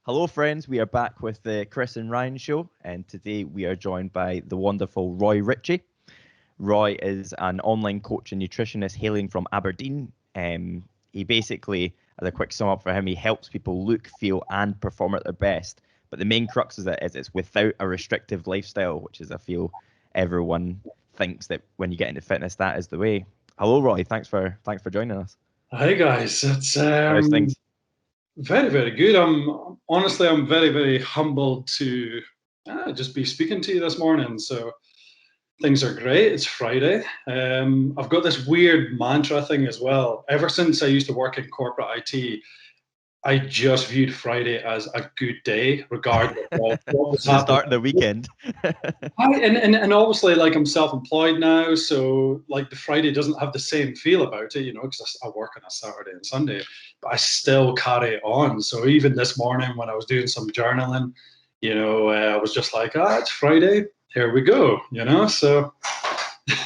Hello, friends. We are back with the Chris and Ryan show, and today we are joined by the wonderful Roy Ritchie. Roy is an online coach and nutritionist hailing from Aberdeen. He basically, as a quick sum up for him, he helps people look, feel, and perform at their best. But the main crux of it is it's without a restrictive lifestyle, which is, I feel, everyone thinks that when you get into fitness, that is the way. Hello, Roy. Thanks for joining us. Hi guys, it's How's things? very very good. I'm very very humbled to just be speaking to you this morning. So things are great. It's Friday. I've got this weird mantra thing as well. Ever since I used to work in corporate IT, I just viewed Friday as a good day, regardless of what was The start happening. of the weekend. And obviously, like I'm self-employed now, so like the Friday doesn't have the same feel about it, because I work on a Saturday and Sunday, but I still carry it on. So even this morning when I was doing some journaling, I was just like, it's Friday, here we go. So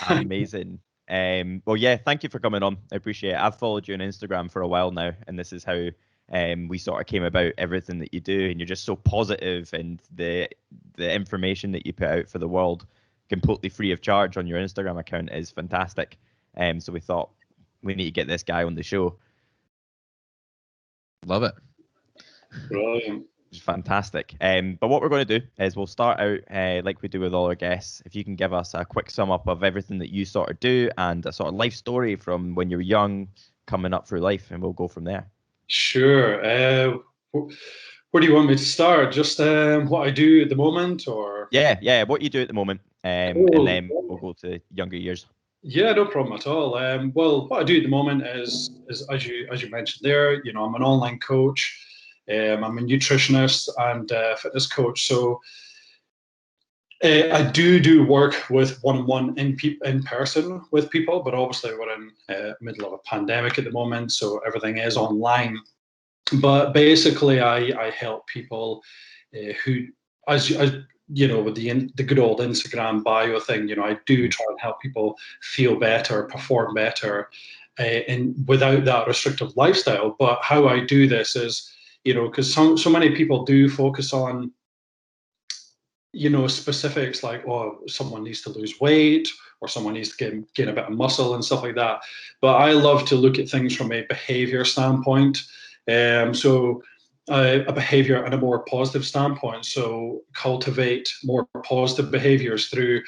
Amazing. Well, yeah, thank you for coming on. I appreciate it. I've followed you on Instagram for a while now, and this is how we sort of came about everything that you do, and you're just so positive, and the information that you put out for the world, completely free of charge on your Instagram account, is fantastic. So we thought we need to get this guy on the show. Love it. brilliant. Which is fantastic. But what we're going to do is we'll start out like we do with all our guests. If you can give us a quick sum up of everything that you sort of do and a sort of life story from when you're young coming up through life, and we'll go from there. Sure. Where do you want me to start? Just what I do at the moment, or? Yeah, what you do at the moment, and Cool. then we'll go to younger years. Yeah, no problem at all. Well, what I do at the moment is as you mentioned there, I'm an online coach. I'm a nutritionist and fitness coach. So I do work with one-on-one in person with people, but obviously we're in middle of a pandemic at the moment, so everything is online. But basically, I help people who, as with the good old Instagram bio thing, I do try and help people feel better, perform better, and without that restrictive lifestyle. But how I do this is, because so many people do focus on specifics like, oh, someone needs to lose weight or someone needs to gain a bit of muscle and stuff like that. But I love to look at things from a behavior standpoint. So a behavior and a more positive standpoint. So cultivate more positive behaviors through,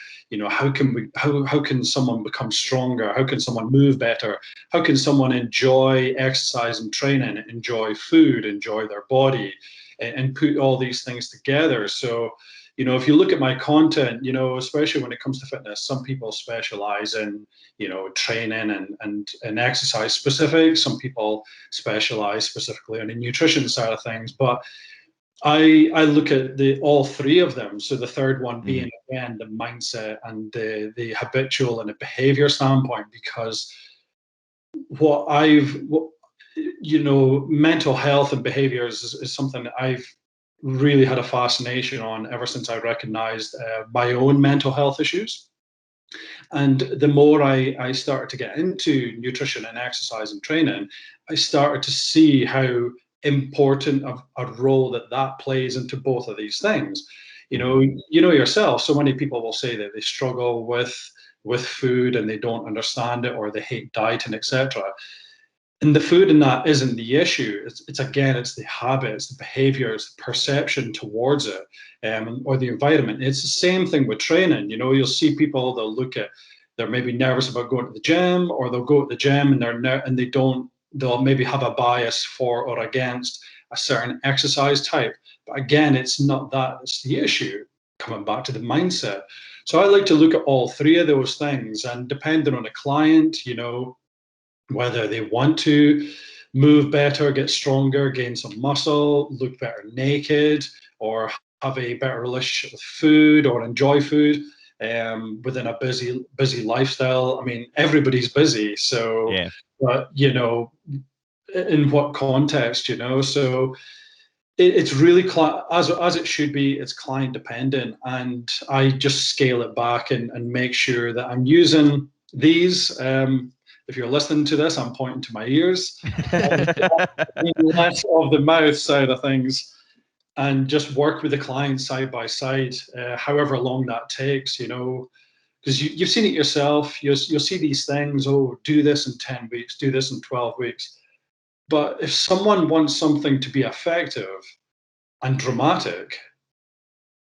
how can someone become stronger? How can someone move better? How can someone enjoy exercise and training, enjoy food, enjoy their body, and put all these things together? So if you look at my content, especially when it comes to fitness, some people specialize in, training and exercise specific. Some people specialize specifically on the nutrition side of things. But I look at all three of them. So the third one being, again, the mindset and the habitual and the behavior standpoint, because mental health and behaviors is something that I've really had a fascination on ever since I recognized my own mental health issues. And the more I started to get into nutrition and exercise and training, I started to see how important a role that plays into both of these things. You know yourself, so many people will say that they struggle with food and they don't understand it, or they hate dieting, etc. And the food in that isn't the issue. It's the habit, it's the behavior, it's the perception towards it, or the environment. It's the same thing with training. You'll see people, they're maybe nervous about going to the gym, or they'll go to the gym and they'll maybe have a bias for or against a certain exercise type. But again, it's not that, it's the issue. Coming back to the mindset. So I like to look at all three of those things, and depending on a client, whether they want to move better, get stronger, gain some muscle, look better naked, or have a better relationship with food, or enjoy food within a busy lifestyle. I mean, everybody's busy, so Yeah. but in what context, So it's really as it should be. It's client dependent, and I just scale it back and make sure that I'm using these. If you're listening to this, I'm pointing to my ears. Less of the mouth side of things. and just work with the client side by side, however long that takes, because you've seen it yourself. You'll see these things, oh, do this in 10 weeks, do this in 12 weeks. But if someone wants something to be effective and dramatic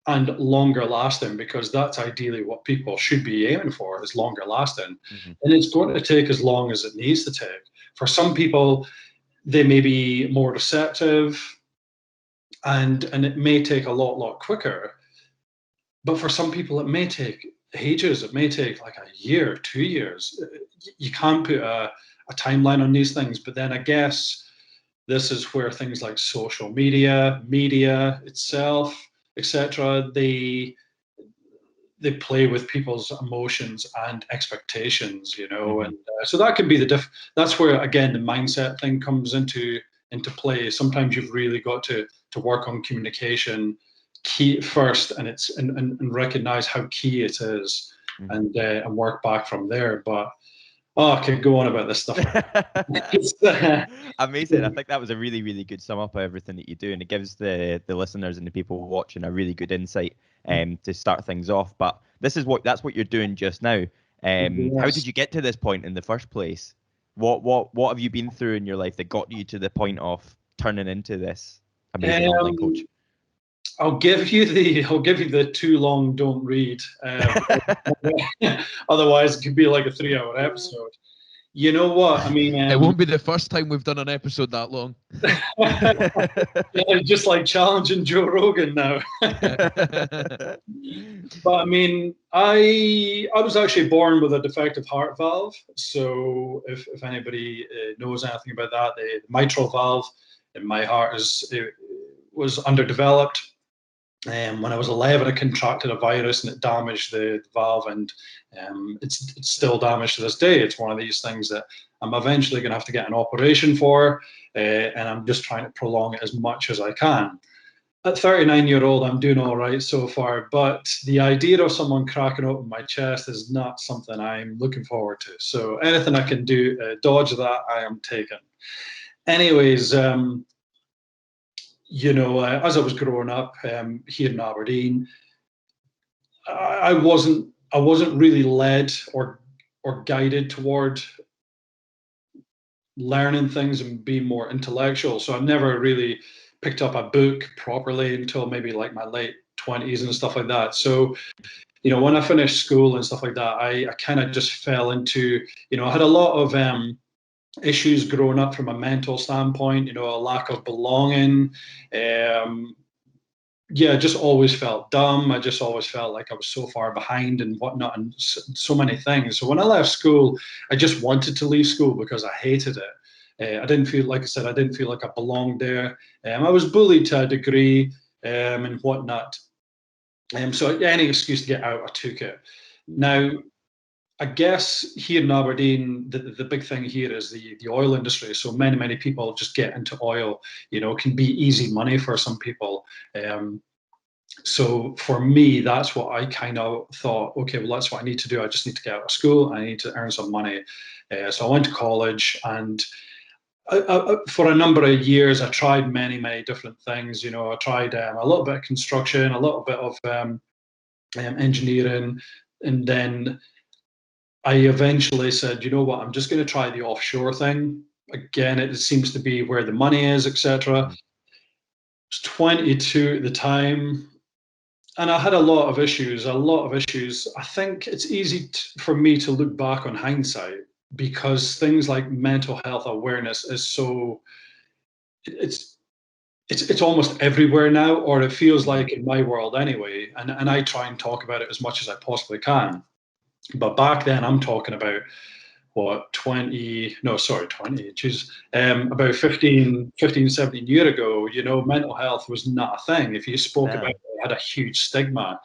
and longer lasting, because that's ideally what people should be aiming for, is longer lasting, and it's going to take as long as it needs to take. For some people, they may be more receptive, and it may take a lot quicker. But for some people, it may take ages. It may take like a year, 2 years. You can't put a timeline on these things. But then I guess this is where things like social media itself, etc., they play with people's emotions and expectations, and so that can be that's where, again, the mindset thing comes into play. Sometimes you've really got to work on communication key first, and recognize how key it is, and work back from there. But I could go on about this stuff. Amazing. I think that was a really, really good sum up of everything that you do, and it gives the listeners and the people watching a really good insight to start things off. But that's what you're doing just now. How did you get to this point in the first place? What have you been through in your life that got you to the point of turning into this amazing online coach? I'll give you the too long don't read. Otherwise, it could be like a 3-hour episode. You know what? I mean, it won't be the first time we've done an episode that long. Just like challenging Joe Rogan now. But I mean, I was actually born with a defective heart valve. So if anybody knows anything about that, the mitral valve in my heart was underdeveloped. When I was 11, I contracted a virus and it damaged the valve, and it's still damaged to this day. It's one of these things that I'm eventually going to have to get an operation for, and I'm just trying to prolong it as much as I can. At 39-year-old, I'm doing all right so far, but the idea of someone cracking open my chest is not something I'm looking forward to. So anything I can do, dodge that, I am taking. Anyways, as I was growing up here in Aberdeen, I wasn't really led or guided toward learning things and being more intellectual. So I never really picked up a book properly until maybe like my late 20s and stuff like that. So, when I finished school and stuff like that, I kind of just fell into, I had a lot of issues growing up from a mental standpoint, a lack of belonging. I just always felt dumb. I just always felt like I was so far behind and whatnot, and so many things. So when I left school, I just wanted to leave school because I hated it. I didn't feel, like I said, I didn't feel like I belonged there. I was bullied to a degree and whatnot. So any excuse to get out, I took it. Now, I guess here in Aberdeen, the big thing here is the oil industry. So many people just get into oil. It can be easy money for some people. So for me, that's what I kind of thought, okay, well, that's what I need to do. I just need to get out of school. I need to earn some money. So I went to college, and for a number of years, I tried many different things. I tried a little bit of construction, a little bit of engineering, and then I eventually said, you know what, I'm just going to try the offshore thing. Again, it seems to be where the money is, etc. I was 22 at the time, and I had a lot of issues. I think it's easy for me to look back on hindsight, because things like mental health awareness is so, it's almost everywhere now, or it feels like in my world anyway. And I try and talk about it as much as I possibly can. But back then, I'm talking about what, 20, no, sorry, 20, geez, about 15, 17 years ago, mental health was not a thing. If you spoke about it, it had a huge stigma.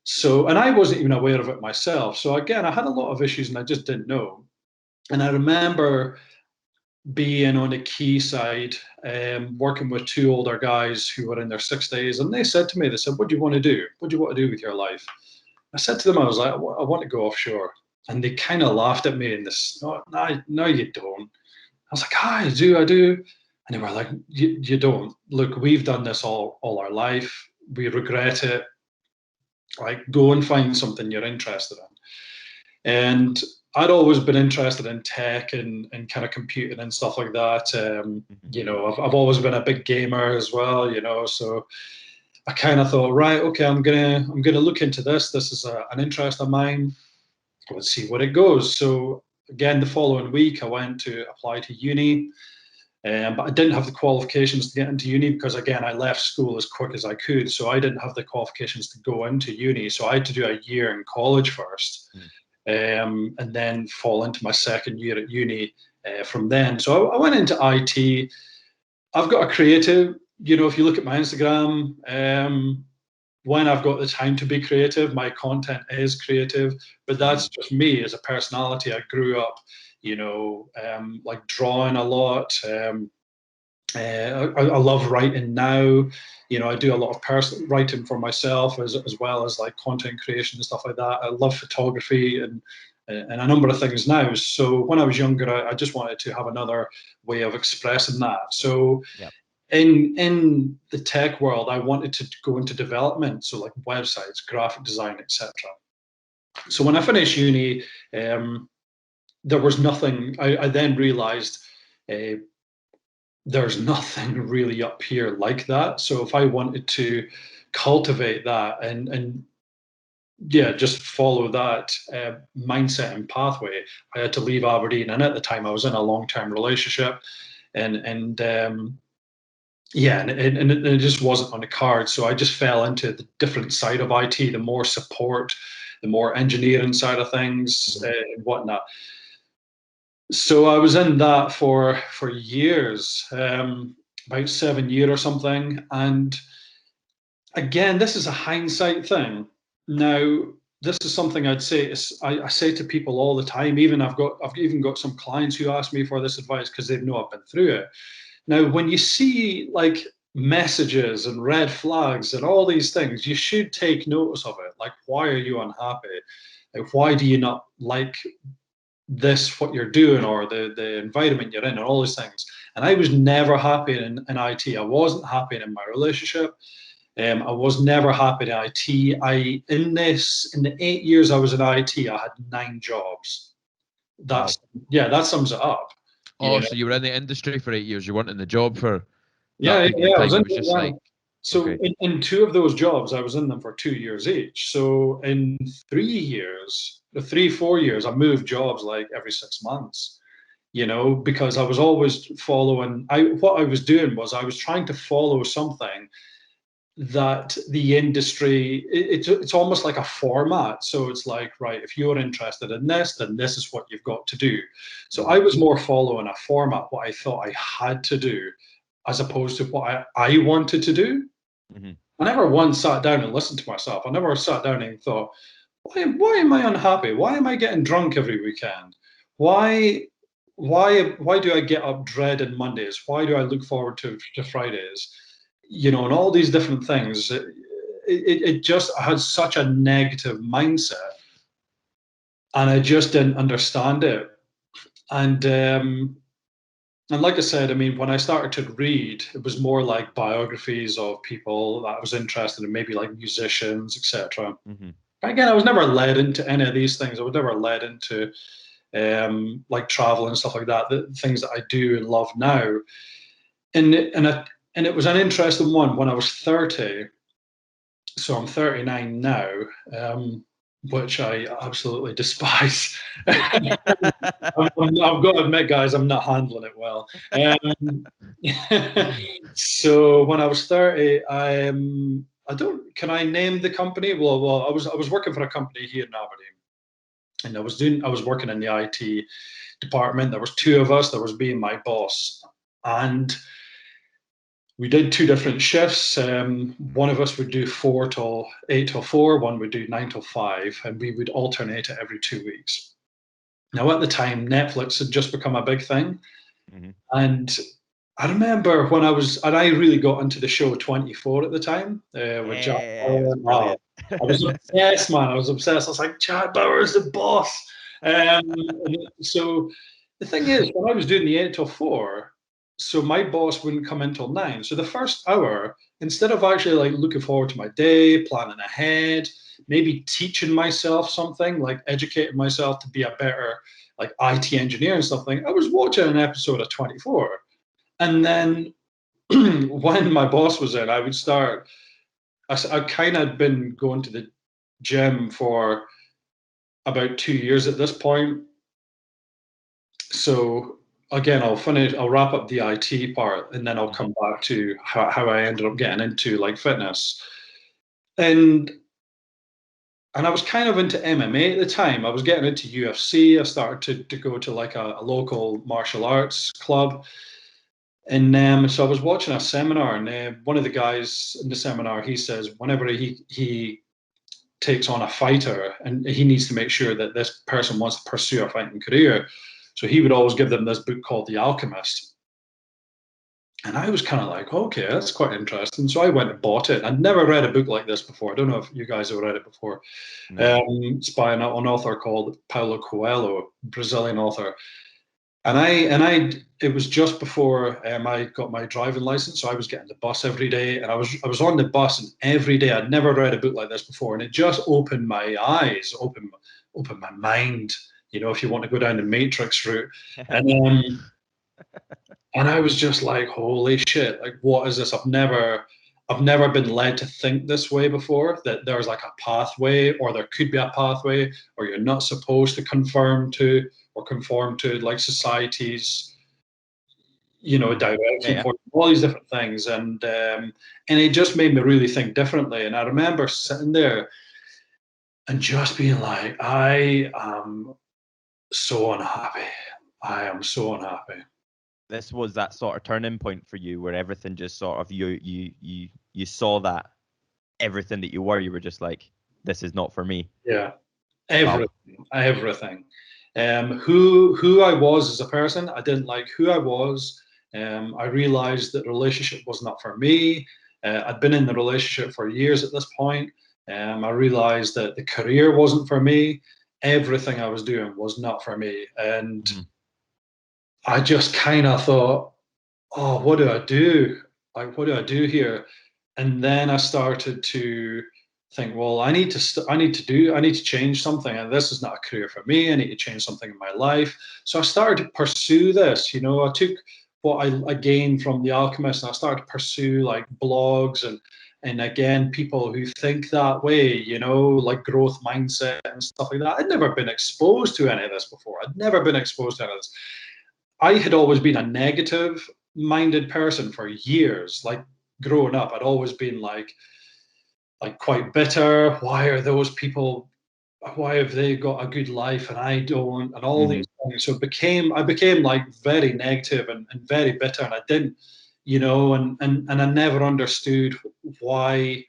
So, and I wasn't even aware of it myself. So again, I had a lot of issues and I just didn't know. And I remember being on the key side, working with two older guys who were in their 60s, and they said to me, what do you want to do? What do you want to do with your life? I said to them, I was like, I want to go offshore. And they kind of laughed at me in this, no, you don't. I was like, I do. And they were like, you don't. Look, we've done this all our life. We regret it. Like, go and find something you're interested in. And I'd always been interested in tech and kind of computing and stuff like that. You know, I've always been a big gamer as well, you know, so I kind of thought, right, okay, I'm gonna look into this. This is an interest of mine. Let's see what it goes. So again, the following week, I went to apply to uni. But I didn't have the qualifications to get into uni because, again, I left school as quick as I could. So I didn't have the qualifications to go into uni. So I had to do a year in college first, and then fall into my second year at uni from then. So I went into IT. I've got a creative, you know, if you look at my Instagram, when I've got the time to be creative, my content is creative, but that's just me as a personality. I grew up, you know, like drawing a lot. I love writing now. You know, I do a lot of personal writing for myself as well as like content creation and stuff like that. I love photography and a number of things now. So when I was younger, I just wanted to have another way of expressing that. So in the tech world, I wanted to go into development, so like websites, graphic design, etc. So when I finished uni, there was nothing. I then realized there's nothing really up here like that. So if I wanted to cultivate that and yeah, just follow that mindset and pathway, I had to leave Aberdeen. And at the time, I was in a long-term relationship, and yeah, and it just wasn't on the card. So I just fell into the different side of IT, the more support, the more engineering side of things, and whatnot. So I was in that for years, about 7 years or something. And again, this is a hindsight thing. Now, this is something I'd say I say to people all the time. Even I've even got some clients who ask me for this advice because they know I've been through it. Now, when you see like messages and red flags and all these things, you should take notice of it. Like, why are you unhappy? Like, why do you not like this, what you're doing, or the environment you're in, and all these things? And I was never happy in IT. I wasn't happy in my relationship. I was never happy in IT. In the 8 years I was in IT, I had 9 jobs. That sums it up. Oh, so you were in the industry for 8 years. You weren't in the job for yeah. I was just like. So okay. in 2 of those jobs, I was in them for 2 years each. So in 3 years, 4 years, I moved jobs like every 6 months. You know, because I was always following. What I was doing was I was trying to follow something that the industry, it's almost like a format. So it's like, right, if you're interested in this, then this is what you've got to do. So I was more following a format, what I thought I had to do, as opposed to what I wanted to do. I never once sat down and listened to myself. I never sat down and thought, why am I unhappy? Why am I getting drunk every weekend? Why do I get up dreading Mondays? Why do I look forward to Fridays? You know, and all these different things. It just, I had such a negative mindset, and I just didn't understand it. And like I said, I mean, when I started to read, it was more like biographies of people that I was interested in, maybe like musicians, etc. Again, I was never led into any of these things. I was never led into like travel and stuff like that, the things that I do and love now. And it was an interesting one when I was 30. So I'm 39 now, which I absolutely despise. I've got to admit, guys, I'm not handling it well. So when I was 30, can I name the company? Well, I was working for a company here in Aberdeen, and I was working in the IT department. There was 2 of us. There was me and my boss, and we did 2 different shifts. One of us would do 8 till 4, one would do 9 till 5, and we would alternate it every 2 weeks. Now, at the time, Netflix had just become a big thing. And I remember when I really got into the show 24 at the time with Jack Bauer. I was obsessed, man. I was obsessed. I was like, Jack Bauer's the boss. So the thing is, when I was doing the 8 till 4, so my boss wouldn't come in till 9. So the first hour, instead of actually like looking forward to my day, planning ahead, maybe teaching myself something, like educating myself to be a better like IT engineer and something, I was watching an episode of 24. And then when my boss was in, I would start, I kind of been going to the gym for about 2 years at this point. So again, I'll wrap up the IT part, and then I'll come back to how I ended up getting into like fitness. And I was kind of into MMA at the time. I was getting into UFC. I started to go to like a local martial arts club. And so I was watching a seminar, and one of the guys in the seminar, he says, whenever he takes on a fighter, and he needs to make sure that this person wants to pursue a fighting career, so he would always give them this book called The Alchemist. And I was kind of like, okay, that's quite interesting. So I went and bought it. I'd never read a book like this before. I don't know if you guys have read it before. No. It's by an author called Paulo Coelho, Brazilian author. And it was just before I got my driving license, so I was getting the bus every day, and I was on the bus, and every day I'd never read a book like this before, and it just opened my eyes, opened my mind. You know, if you want to go down the Matrix route, and I was just like, holy shit! Like, what is this? I've never been led to think this way before. That there's like a pathway, or there could be a pathway, or you're not supposed to conform to like society's, direction for all these different things, and it just made me really think differently. And I remember sitting there and just being like, I am so unhappy. I am so unhappy. This was that sort of turning point for you, where everything just sort of you saw that everything that you were just like, this is not for me. Yeah, everything. Who I was as a person, I didn't like who I was. I realized that the relationship was not for me. I'd been in the relationship for years at this point. I realized that the career wasn't for me. Everything I was doing was not for me. And I just kind of thought, oh, what do I do? Like, what do I do here? And then I started to think, well, I need to change something, and this is not a career for me. I need to change something in my life. So I started to pursue this. You know, I took what I gained from The Alchemist, and I started to pursue like blogs and again, people who think that way, you know, like growth mindset and stuff like that. I'd never been exposed to any of this before. I'd never been exposed to any of this. I had always been a negative minded person for years. Like growing up, I'd always been like quite bitter. Why are those people? Why have they got a good life and I don't? And all these things. So I became like very negative and very bitter, and I didn't, and I never understood why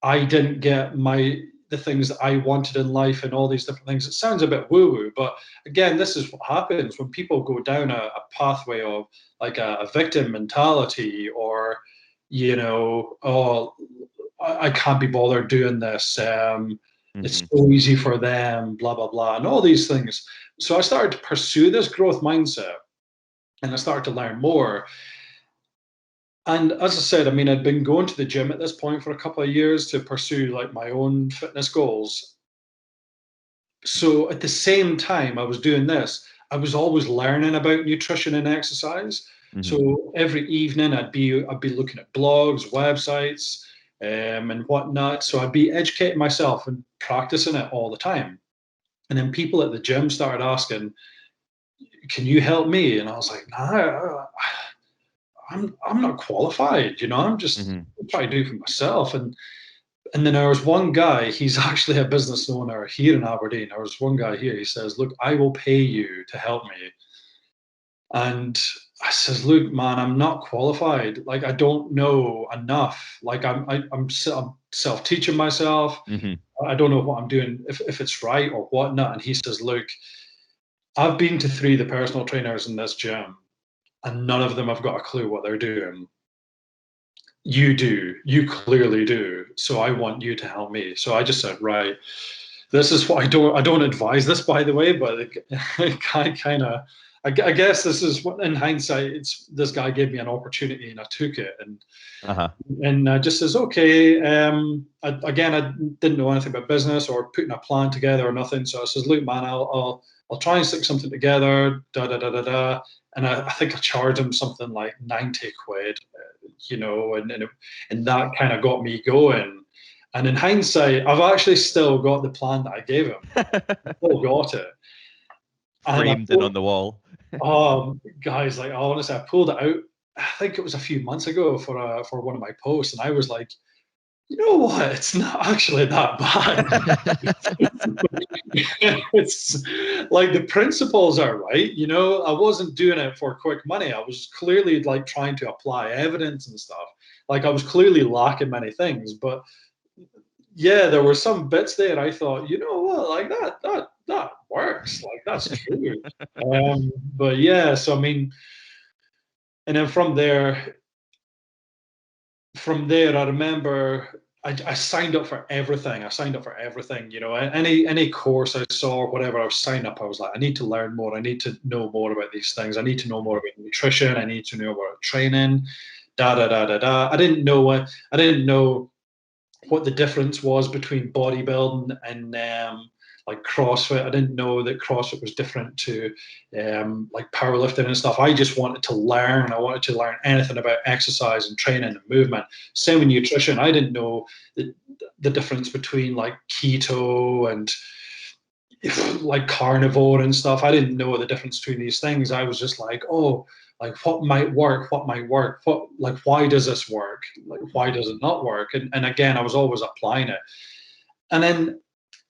I didn't get the things that I wanted in life and all these different things. It sounds a bit woo-woo, but again, this is what happens when people go down a pathway of like a victim mentality, or, oh, I can't be bothered doing this. It's so easy for them, blah, blah, blah, and all these things. So I started to pursue this growth mindset, and I started to learn more. And as I said, I mean, I'd been going to the gym at this point for a couple of years to pursue like my own fitness goals. So at the same time I was doing this, I was always learning about nutrition and exercise. So every evening I'd be looking at blogs, websites, and whatnot. So I'd be educating myself and practicing it all the time. And then people at the gym started asking, "Can you help me?" And I was like, "Nah, I'm not qualified, I'm just trying to do for myself." And then there was one guy, he's actually a business owner here in Aberdeen. There was one guy here, he says, "Look, I will pay you to help me." And I says, "Look, man, I'm not qualified. Like, I don't know enough. Like, I'm self-teaching myself. I don't know what I'm doing, if it's right or whatnot." And he says, "Look, I've been to 3 of the personal trainers in this gym, and none of them have got a clue what they're doing. You do. You clearly do. So I want you to help me." So I just said, right, this is what I don't advise this, by the way, but I I guess this is what, in hindsight, this guy gave me an opportunity and I took it, and just says, okay. I didn't know anything about business or putting a plan together or nothing. So I says, look, man, I'll try and stick something together. Da da da da da. And I think I charged him something like 90 quid, and that kind of got me going. And in hindsight, I've actually still got the plan that I gave him. Still got it. Framed and on the wall. Oh, guys, like honestly, I pulled it out. I think it was a few months ago for one of my posts, and I was like, you know what? It's not actually that bad. It's like the principles are right. I wasn't doing it for quick money. I was clearly like trying to apply evidence and stuff. Like I was clearly lacking many things, but yeah, there were some bits there I thought, you know what, like that works. Like that's true. But yeah, so I mean, and then from there, I remember I signed up for everything. Any course I saw or whatever I was signed up, I was like, I need to learn more. I need to know more about these things. I need to know more about nutrition. I need to know about training. Da da da da da. I didn't know what the difference was between bodybuilding and like CrossFit. I didn't know that CrossFit was different to like powerlifting and stuff. I just wanted to learn. I wanted to learn anything about exercise and training and movement. Same with nutrition. I didn't know the difference between like keto and like carnivore and stuff. I didn't know the difference between these things. I was just like, oh, like what might work, like why does this work, like why does it not work, and again I was always applying it. And then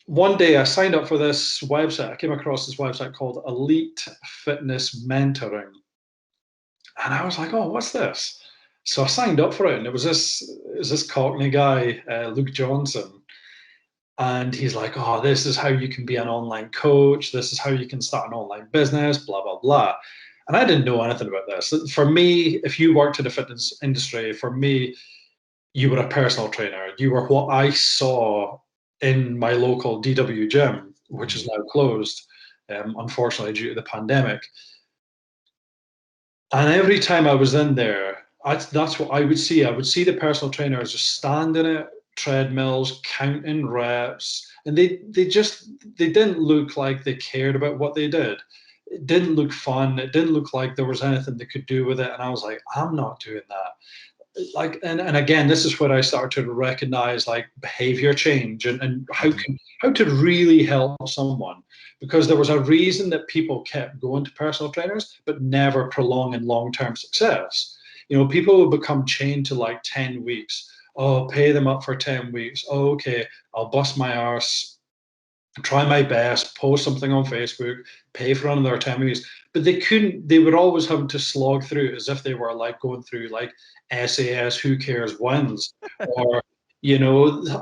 one day I signed up for this website. I came across this website called Elite Fitness Mentoring, and I was like, oh, what's this? So I signed up for it, and it was this Cockney guy, Luke Johnson, and he's like, oh, this is how you can be an online coach, this is how you can start an online business, blah blah blah. And I didn't know anything about this. For me, if you worked in the fitness industry, for me, you were a personal trainer. You were what I saw in my local DW gym, which is now closed, unfortunately, due to the pandemic. And every time I was in there, that's what I would see. I would see the personal trainers just standing at treadmills, counting reps, and they didn't look like they cared about what they did. It didn't look fun. It didn't look like there was anything they could do with it. And I was like, I'm not doing that. Like, and again, this is where I started to recognize like behavior change and how to really help someone, because there was a reason that people kept going to personal trainers but never prolonging long-term success. People would become chained to like 10 weeks. Oh, pay them up for 10 weeks. Oh, okay, I'll bust my arse, try my best, post something on Facebook, pay for another 10 weeks. But they would always have to slog through as if they were like going through like SAS, who cares, wins. Or,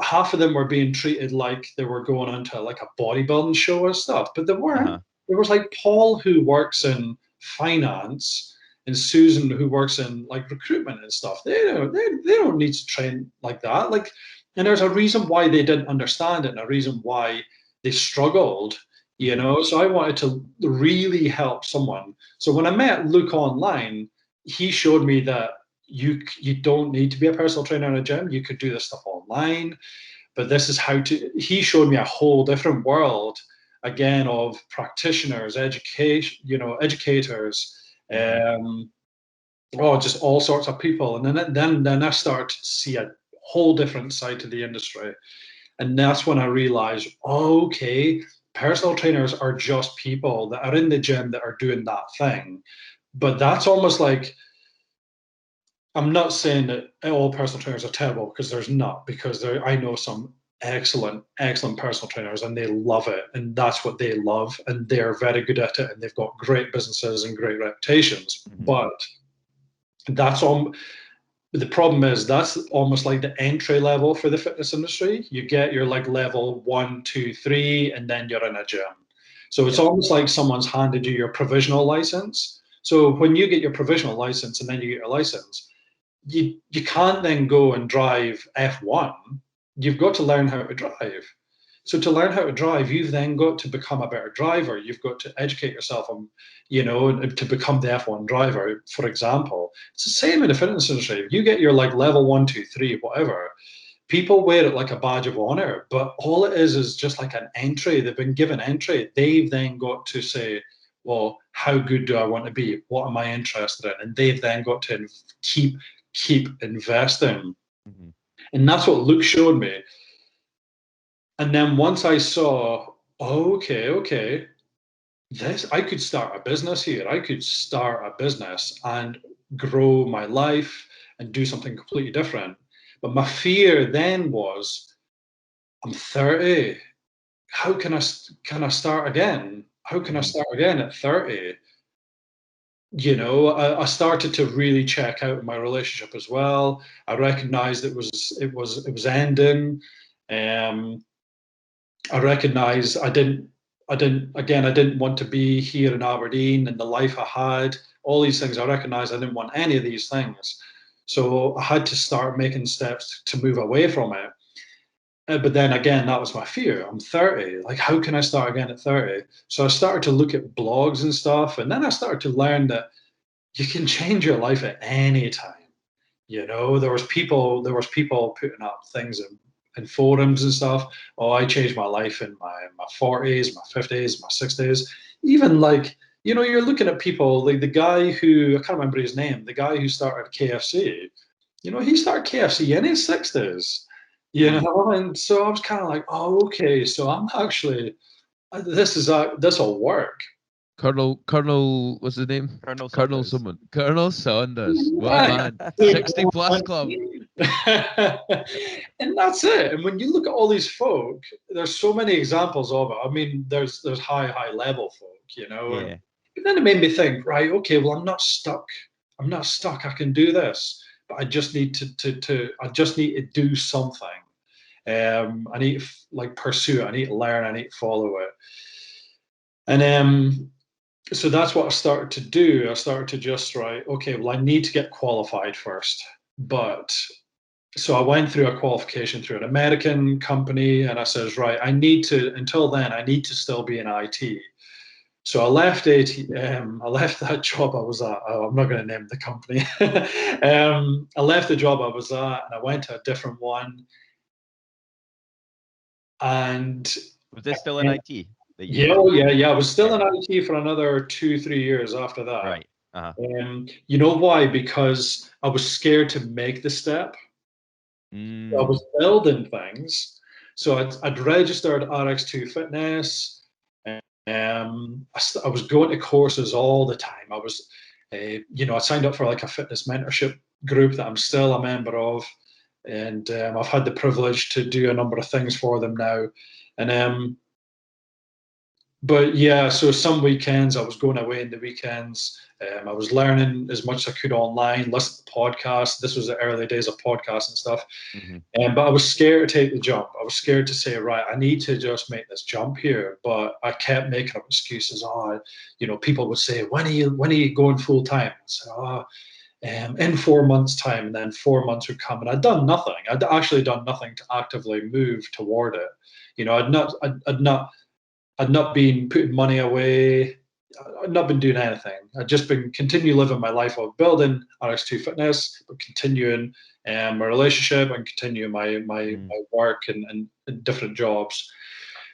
half of them were being treated like they were going into like a bodybuilding show and stuff, but they weren't. There was like Paul who works in finance and Susan who works in like recruitment and stuff. They don't need to train like that. Like, and there's a reason why they didn't understand it and a reason why they struggled, So I wanted to really help someone. So when I met Luke online, he showed me that you don't need to be a personal trainer in a gym. You could do this stuff online, but this is how to. He showed me a whole different world, again, of practitioners, educators, just all sorts of people. And then I started to see a whole different side to the industry. And that's when I realized, okay, personal trainers are just people that are in the gym that are doing that thing. But that's almost like, I'm not saying that all personal trainers are terrible, because there's not, because I know some excellent personal trainers and they love it. And that's what they love. And they're very good at it. And they've got great businesses and great reputations. But that's all. The problem is that's almost like the entry level for the fitness industry. You get your like level 1, 2, 3, and then you're in a gym. So it's almost like someone's handed you your provisional license. So when you get your provisional license and then you get your license, you can't then go and drive F1. You've got to learn how to drive. So to learn how to drive, you've then got to become a better driver. You've got to educate yourself on, to become the F1 driver, for example. It's the same in the fitness industry. If you get your like level 1, 2, 3, whatever, people wear it like a badge of honor, but all it is just like an entry. They've been given entry. They've then got to say, well, how good do I want to be? What am I interested in? And they've then got to keep investing. Mm-hmm. And that's what Luke showed me. And then once I saw, okay, this, I could start a business here. I could start a business and grow my life and do something completely different. But my fear then was, I'm 30. How can I start again? How can I start again at 30? I started to really check out my relationship as well. I recognized it was ending. I recognized I didn't want to be here in Aberdeen and the life I had, all these things. I recognized I didn't want any of these things. So I had to start making steps to move away from it. But then again, that was my fear. I'm 30. Like, how can I start again at 30? So I started to look at blogs and stuff. And then I started to learn that you can change your life at any time. There was people putting up things in forums and stuff. Oh, I changed my life in my 40s, my 50s, my 60s. Even like, you're looking at people like the guy who, I can't remember his name, the guy who started KFC. He started KFC in his 60s. And so I was kind of like, oh, okay, so I'm actually, this will work. Colonel, what's his name? Colonel Saunders. someone. Colonel Saunders. What a man. 60 plus club. And that's it. And when you look at all these folk, there's so many examples of it. I mean, there's high level folk, Yeah. But then it made me think, right, okay, well, I'm not stuck. I can do this, but I just need to do something. I need to pursue it. I need to learn. I need to follow it. And so that's what I started to do. I started to just write, okay, well, I need to get qualified first. So I went through a qualification through an American company, and I says, right, until then, I need to still be in IT. So I left I left that job I was at. I'm not going to name the company. I left the job I was at, and I went to a different one. And was this still in IT? Yeah. I was still in IT for another 2-3 years after that. Right. Uh-huh. You know why? Because I was scared to make the step. I was building things. So I'd registered RX2 Fitness. I was going to courses all the time. I was, I signed up for like a fitness mentorship group that I'm still a member of. And I've had the privilege to do a number of things for them now. And but yeah, so some weekends I was going away in the weekends. I was learning as much as I could online, listening to podcasts. This was the early days of podcasts and stuff. Mm-hmm. But I was scared to take the jump. I was scared to say, right, I need to just make this jump here. But I kept making up excuses. People would say, when are you going full time? I said, in 4 months' time. And then 4 months would come, and I'd done nothing. I'd actually done nothing to actively move toward it. I'd not been putting money away. I'd not been doing anything. I'd just been continue living my life of building RX2 Fitness, but continuing my relationship and continuing my work and different jobs.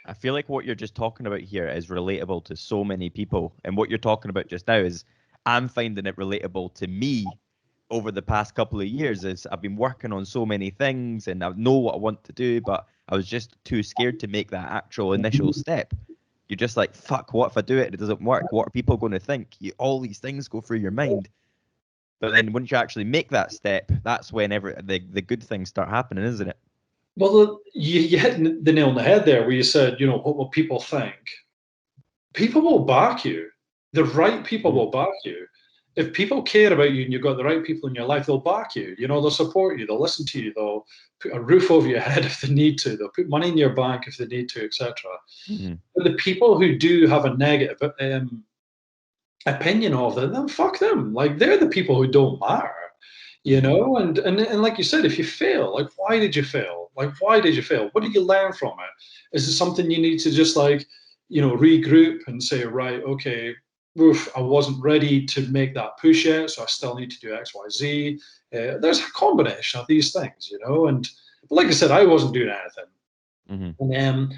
I feel like what you're just talking about here is relatable to so many people. And what you're talking about just now is I'm finding it relatable to me over the past couple of years. Is I've been working on so many things and I know what I want to do, but I was just too scared to make that actual initial step. You're just like, fuck, what if I do it and it doesn't work? What are people going to think? All these things go through your mind. But then once you actually make that step, that's when the good things start happening, isn't it? Well, you hit the nail on the head there where you said, what will people think? People will back you. The right people will back you. If people care about you and you've got the right people in your life, they'll back you. They'll support you. They'll listen to you. They'll put a roof over your head if they need to. They'll put money in your bank if they need to, etc. Mm-hmm. But the people who do have a negative opinion of them, then fuck them. Like, they're the people who don't matter, And like you said, if you fail, like, why did you fail? Like, why did you fail? What did you learn from it? Is it something you need to just like, regroup and say, right, okay, oof, I wasn't ready to make that push yet, so I still need to do X, Y, Z. There's a combination of these things, and like I said, I wasn't doing anything. Mm-hmm. And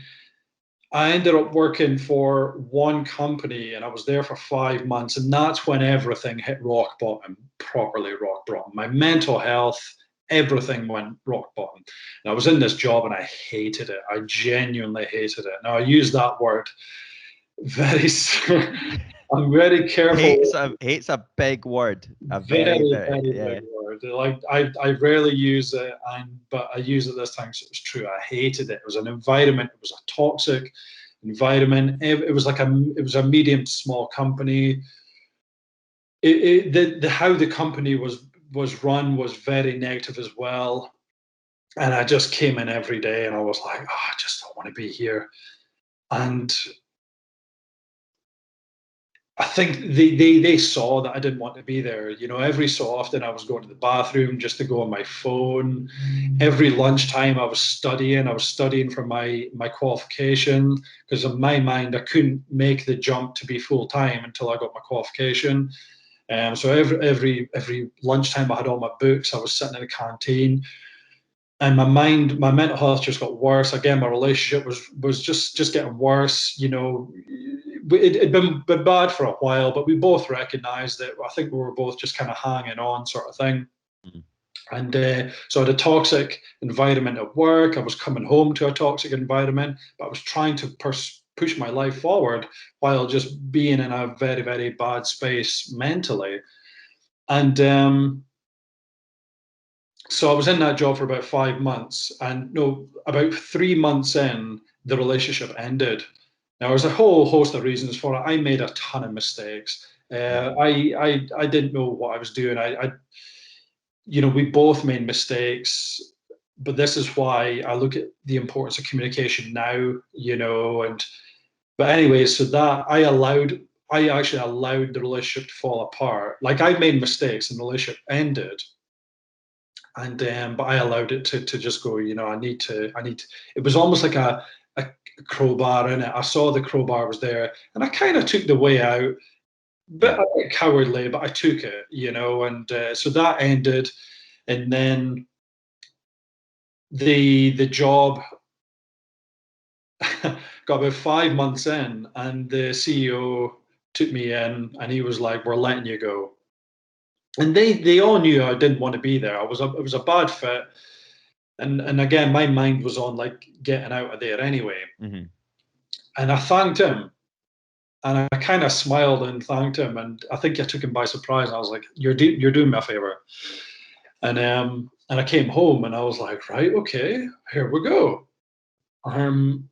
I ended up working for one company, and I was there for 5 months, and that's when everything hit rock bottom, properly rock bottom. My mental health, everything went rock bottom. And I was in this job, and I hated it. I genuinely hated it. Now, I use that word very. I'm very careful. Hate's a big word. A Very, very, very yeah. big word. Like I rarely use it, but I use it this time, so it was true. I hated it. It was an environment. It was a toxic environment. It was like it was a medium to small company. How the company was run was very negative as well. And I just came in every day, and I was like, oh, I just don't want to be here. And I think they saw that I didn't want to be there. Every so often I was going to the bathroom just to go on my phone. Every lunchtime I was studying. I was studying for my qualification, because in my mind I couldn't make the jump to be full time until I got my qualification. So every lunchtime I had all my books. I was sitting in the canteen, and my mental health just got worse. Again, my relationship was just getting worse. It'd been bad for a while, but we both recognized that. I think we were both just kind of hanging on, sort of thing. Mm-hmm. And so I had a toxic environment at work. I was coming home to a toxic environment, but I was trying to push my life forward while just being in a very, very bad space mentally. And so I was in that job for about 5 months, and no, about 3 months in, the relationship ended. Now, there's a whole host of reasons for it. I made a ton of mistakes. I didn't know what I was doing. We both made mistakes, but this is why I look at the importance of communication now. But anyway, so that I actually allowed the relationship to fall apart. Like, I made mistakes and the relationship ended, and but I allowed it to just go. I need to. It was almost like a crowbar in it. I saw the crowbar was there, and I kind of took the way out, but a bit cowardly, but I took it. And so that ended, and then the job got about 5 months in, and the CEO took me in, and he was like, "We're letting you go." And they all knew I didn't want to be there. It was a bad fit. And again, my mind was on like getting out of there anyway. Mm-hmm. And I thanked him, and I kind of smiled and thanked him. And I think I took him by surprise. I was like, "You're doing me a favor." And I came home, and I was like, "Right, okay, here we go." And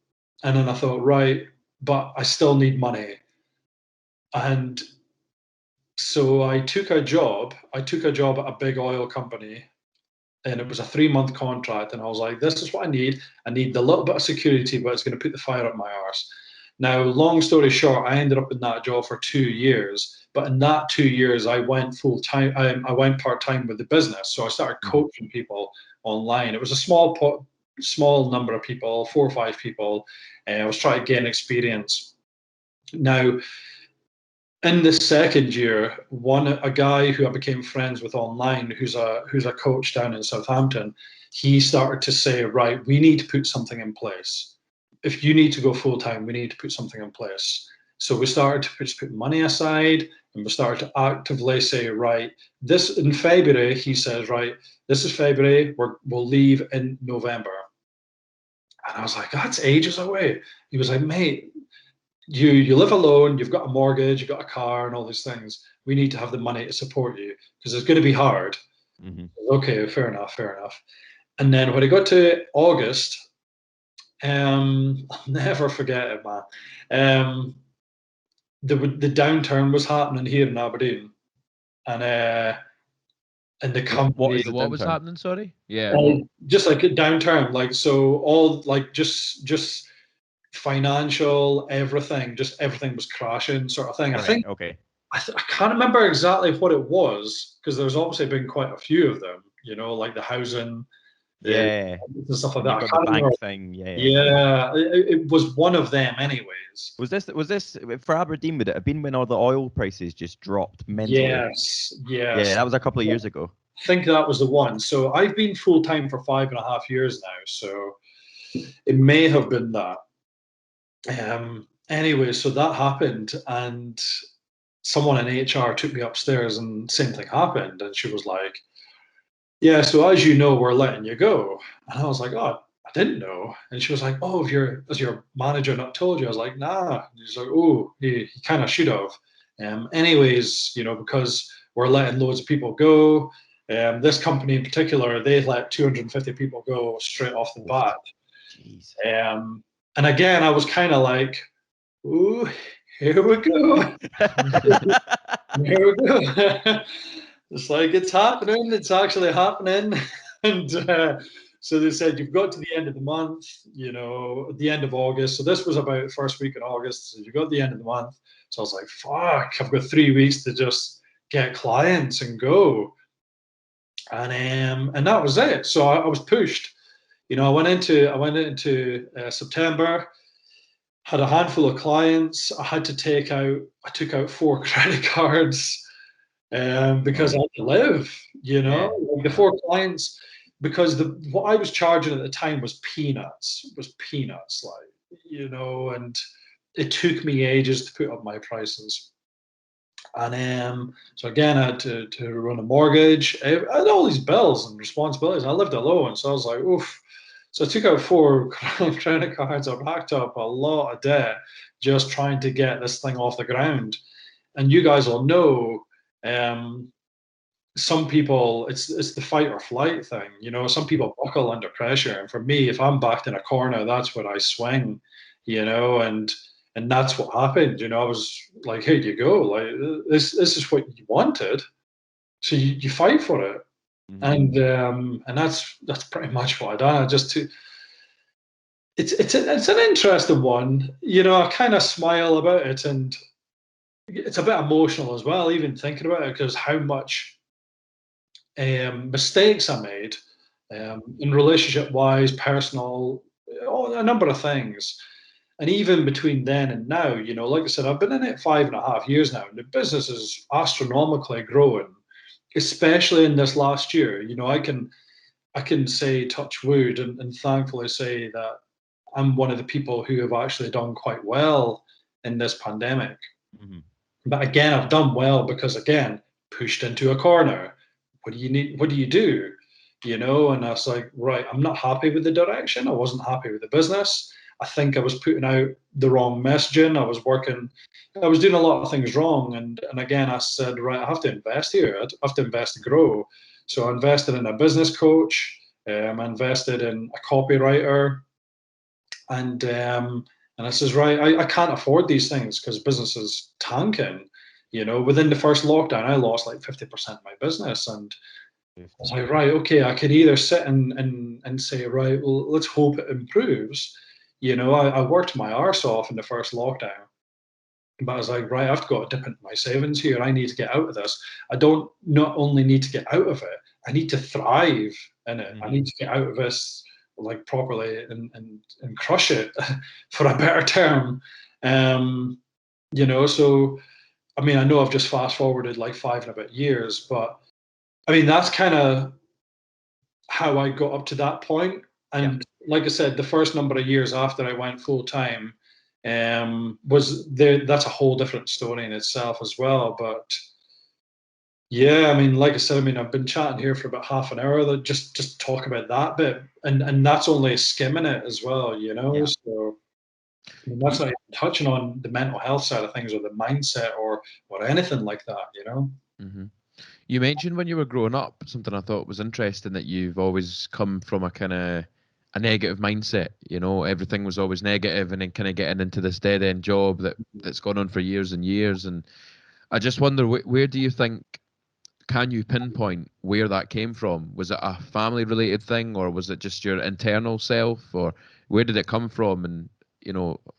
then I thought, right, but I still need money. And so I took a job. I took a job at a big oil company, and it was a 3-month contract. And I was like, this is what I need. I need the little bit of security, but it's going to put the fire up my arse. Now, long story short, I ended up in that job for 2 years. But in that 2 years, I went full time. I went part time with the business. So I started coaching people online. It was a small number of people, 4 or 5 people. And I was trying to gain experience. Now, in the second year, a guy who I became friends with online, who's a coach down in Southampton, he started to say, right, we need to put something in place. If you need to go full time, we need to put something in place. So we started to just put money aside, and we started to actively say, right, this in February, he says, right, this is February, we'll leave in November. And I was like, that's ages away. He was like, mate, you live alone, you've got a mortgage, you've got a car, and all these things. We need to have the money to support you, because it's going to be hard. Mm-hmm. Okay, fair enough. And then when it got to August, I'll never forget it, man. The downturn was happening here in Aberdeen, and the company. What was happening? Sorry. Yeah. Just like a downturn, like so all like just financial, everything was crashing, sort of thing. Right, I think. Okay. I can't remember exactly what it was, because there's obviously been quite a few of them. Like the housing Yeah. and stuff like And that. you've I got the can't bank remember. thing. Yeah. Yeah, it was one of them, anyways. Was this for Aberdeen? Would it have been when all the oil prices just dropped mentally? Yes, Yeah, yes. that was a couple of years ago. I think that was the one. So I've been full time for 5.5 years now. So it may have been that. Anyway, so that happened, and someone in HR took me upstairs, and same thing happened, and she was like, "Yeah, so as you know, we're letting you go." And I was like, "Oh, I didn't know." And she was like, "Oh, has your manager not told you?" I was like, "Nah." And she's like, "Oh, he kind of should have." Anyways, because we're letting loads of people go. This company in particular, they let 250 people go straight off the Oof. bat. Jeez. And again, I was kind of like, "Ooh, here we go. Here we go." It's like, it's happening. It's actually happening. And so they said, you've got to the end of the month, at the end of August. So this was about first week in August. So you got the end of the month. So I was like, fuck, I've got 3 weeks to just get clients and go. And that was it. So I was pushed. I went into September, had a handful of clients. I took out 4 credit cards because I had to live, Yeah. like the 4 clients, because what I was charging at the time was peanuts, and it took me ages to put up my prices. And so again, I had to run a mortgage. I had all these bills and responsibilities. I lived alone, so I was like, oof. So I took out 4 credit cards. I racked up a lot of debt just trying to get this thing off the ground. And you guys will know, some people, it's the fight or flight thing. Some people buckle under pressure, and for me, if I'm backed in a corner, that's where I swing. And that's what happened. I was like, here you go, like this is what you wanted, so you fight for it. And that's pretty much what I done. It's an interesting one. I kind of smile about it, and it's a bit emotional as well, even thinking about it, because how much mistakes I made, in relationship wise, personal, a number of things. And even between then and now, like I said, I've been in it 5.5 years now, and the business is astronomically growing, especially in this last year. I can say, touch wood, and thankfully say that I'm one of the people who have actually done quite well in this pandemic. Mm-hmm. But again, I've done well because, again, pushed into a corner. What do you need? What do you do? And I was like, right, I'm not happy with the direction. I wasn't happy with the business. I think I was putting out the wrong messaging. I was doing a lot of things wrong. And again, I said, right, I have to invest here. I have to invest to grow. So I invested in a business coach. I invested in a copywriter. And I says, right, I can't afford these things because business is tanking. Within the first lockdown, I lost like 50% of my business. And I was like, right, okay, I could either sit and say, right, well, let's hope it improves. I worked my arse off in the first lockdown, but I was like, right, I've got to dip into my savings here. I need to get out of this. I don't not only need to get out of it, I need to thrive in it. I need to get out of this like properly and crush it, for a better term. So I mean, I know I've just fast forwarded like 5 and a bit years, but I mean, that's kind of how I got up to that point. And like I said, the first number of years after I went full time, was there. That's a whole different story in itself as well. But yeah, I mean, like I said, I mean, I've been chatting here for about half an hour. That just talk about that bit, and that's only skimming it as well. Yeah. So I mean, that's not even touching on the mental health side of things, or the mindset, or anything like that. Mm-hmm. You mentioned when you were growing up something I thought was interesting, that you've always come from a kind of a negative mindset. Everything was always negative, and then kind of getting into this dead end job that's gone on for years and years. And I just wonder, where do you think, can you pinpoint where that came from? Was it a family related thing, or was it just your internal self, or where did it come from? And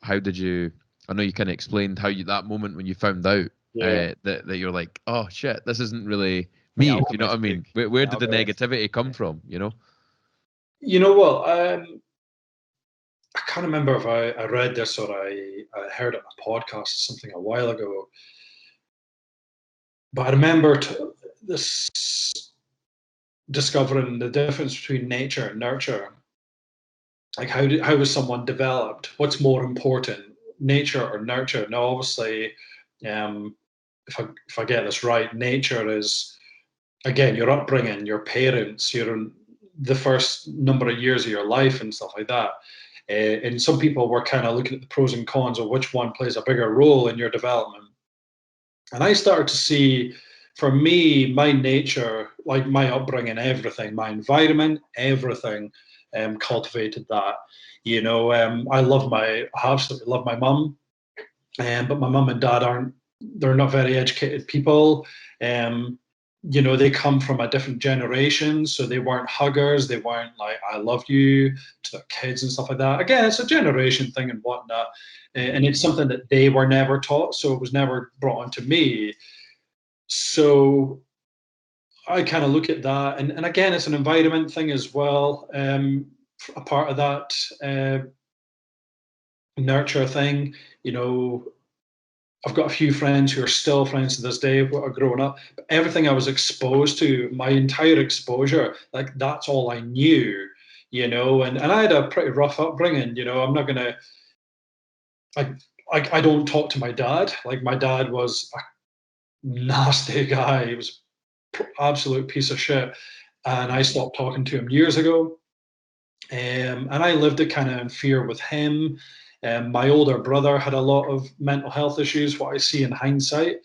how did you? I know you kind of explained how that moment when you found out, Yeah. that you're like, oh shit, this isn't really Yeah, me, I'll if you know what I miss mean. book. Where Yeah, did I'll the go. negativity come from? You know what? I can't remember if I read this or I heard it on a podcast or something a while ago. But I remember this discovering the difference between nature and nurture. Like how was someone developed? What's more important, nature or nurture? Now, obviously, if I get this right, nature is, again, your upbringing, your parents, the first number of years of your life and stuff like that. And some people were kind of looking at the pros and cons of which one plays a bigger role in your development. And I started to see, for me, my nature, like my upbringing, everything, my environment, everything, cultivated that. I absolutely love my mum, but my mum and dad they're not very educated people. They come from a different generation, so they weren't huggers. They weren't like, I love you to their kids and stuff like that. Again, it's a generation thing and whatnot. And it's something that they were never taught, so it was never brought onto me. So I kind of look at that. And again, it's an environment thing as well. A part of that nurture thing, I've got a few friends who are still friends to this day who are growing up. But everything I was exposed to, my entire exposure, like that's all I knew, and I had a pretty rough upbringing, I'm not gonna I don't talk to my dad. Like my dad was a nasty guy. He was absolute piece of shit. And I stopped talking to him years ago. And I lived it kind of in fear with him. My older brother had a lot of mental health issues, what I see in hindsight.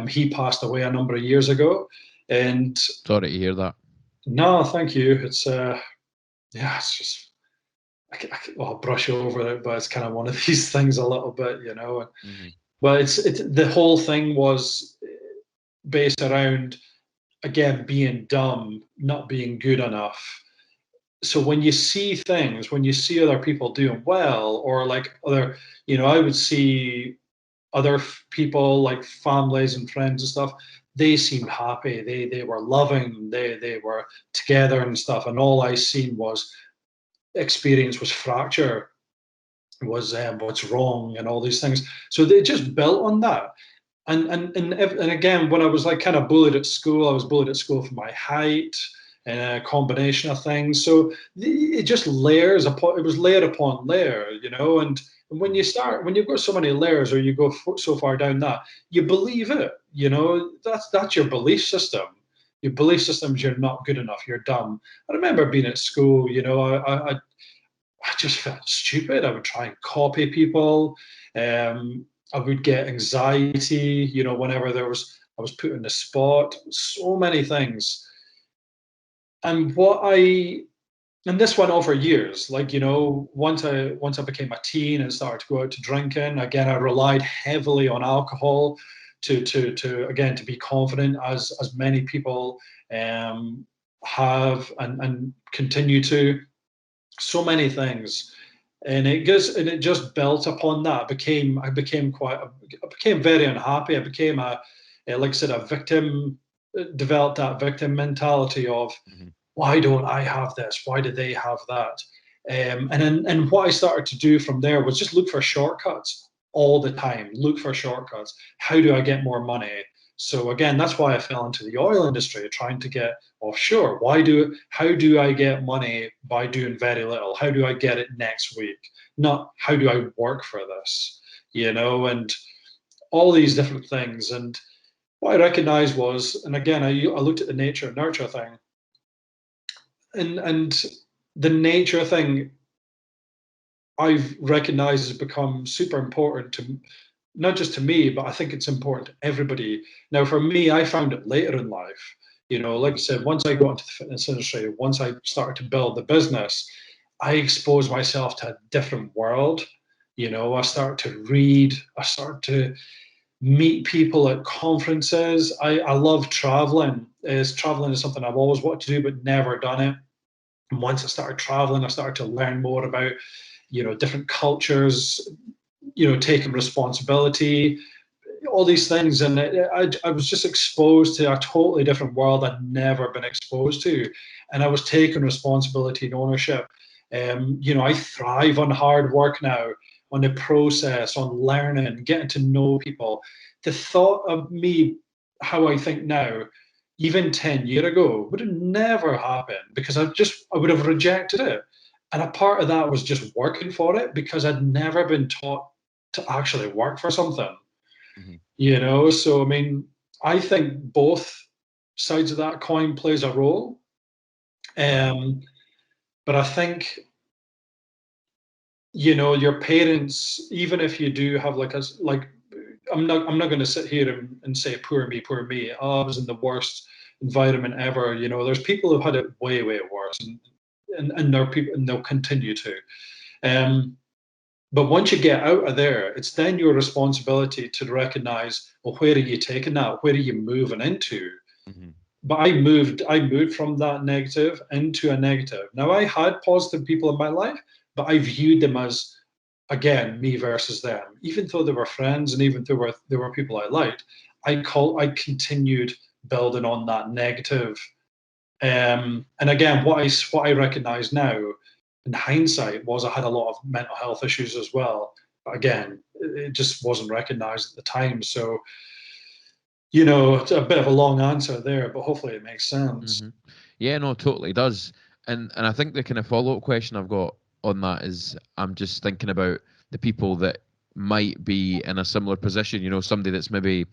He passed away a number of years ago. And sorry to hear that. no, thank you. It's it's just I'll brush over it, but it's kind of one of these things a little bit, Mm-hmm. Well, it's the whole thing was based around, again, being dumb, not being good enough. So when you see things, when you see other people doing well, or like other, I would see other people like families and friends and stuff. They seemed happy. They were loving. They were together and stuff. And all I seen was experience was fracture, was what's wrong, and all these things. So they just built on that. And again, when I was like kind of bullied at school, I was bullied at school for my height and a combination of things. So it just layers upon, it was layer upon layer, and when you've got so many layers, or you go so far down that, you believe it, that's your belief system. Your belief system is you're not good enough, you're dumb. I remember being at school, I just felt stupid. I would try and copy people. I would get anxiety, whenever I was put in the spot, so many things. And and this went on for years. Like, once I became a teen and started to go out to drinking, again, I relied heavily on alcohol to again, to be confident, as many people have and continue to. So many things. And it just built upon that. I became very unhappy. I became like I said, a victim. Developed that victim mentality of, Mm-hmm. why don't I have this? Why do they have that? And what I started to do from there was just look for shortcuts all the time. Look for shortcuts. How do I get more money? So again, that's why I fell into the oil industry, trying to get offshore. How do I get money by doing very little? How do I get it next week? Not how do I work for this? And all these different things. And what I recognized was, and again, I looked at the nature and nurture thing. And the nature thing I've recognized has become super important to, not just to me, but I think it's important to everybody. Now, for me, I found it later in life. Like I said, once I got into the fitness industry, once I started to build the business, I exposed myself to a different world. I started to read, I started to meet people at conferences. I love traveling. Traveling is something I've always wanted to do, but never done it. And once I started traveling, I started to learn more about, different cultures, taking responsibility, all these things, and I was just exposed to a totally different world I'd never been exposed to, and I was taking responsibility and ownership. I thrive on hard work now, on the process, on learning, getting to know people. The thought of me, how I think now, even 10 years ago, would have never happened, because I would have rejected it. And a part of that was just working for it, because I'd never been taught to actually work for something. Mm-hmm. So I mean, I think both sides of that coin plays a role. But I think, your parents, even if you do have I'm not going to sit here and say poor me. Oh, I was in the worst environment ever. There's people who've had it way, way worse, and there are people, and they'll continue to. But once you get out of there, it's then your responsibility to recognize, well, where are you taking that? Where are you moving into? Mm-hmm. But I moved from that negative into a negative. Now, I had positive people in my life, but I viewed them as, again, me versus them. Even though they were friends, and even though they were people I liked, I continued building on that negative. And again, what I recognize now, in hindsight, was I had a lot of mental health issues as well. But again, it just wasn't recognized at the time. So, it's a bit of a long answer there, but hopefully it makes sense. Mm-hmm. Yeah, no, totally does. And I think the kind of follow-up question I've got on that is, I'm just thinking about the people that might be in a similar position, somebody that's maybe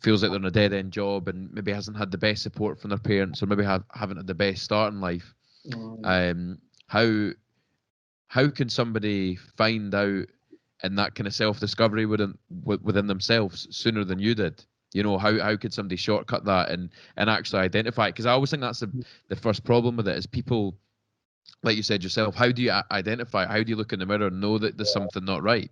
feels like they're in a dead-end job and maybe hasn't had the best support from their parents, or maybe haven't had the best start in life. How can somebody find out in that kind of self-discovery within themselves sooner than you did? How could somebody shortcut that and actually identify it? Because I always think that's the first problem with it, is people, like you said yourself, how do you identify? How do you look in the mirror and know that there's something not right?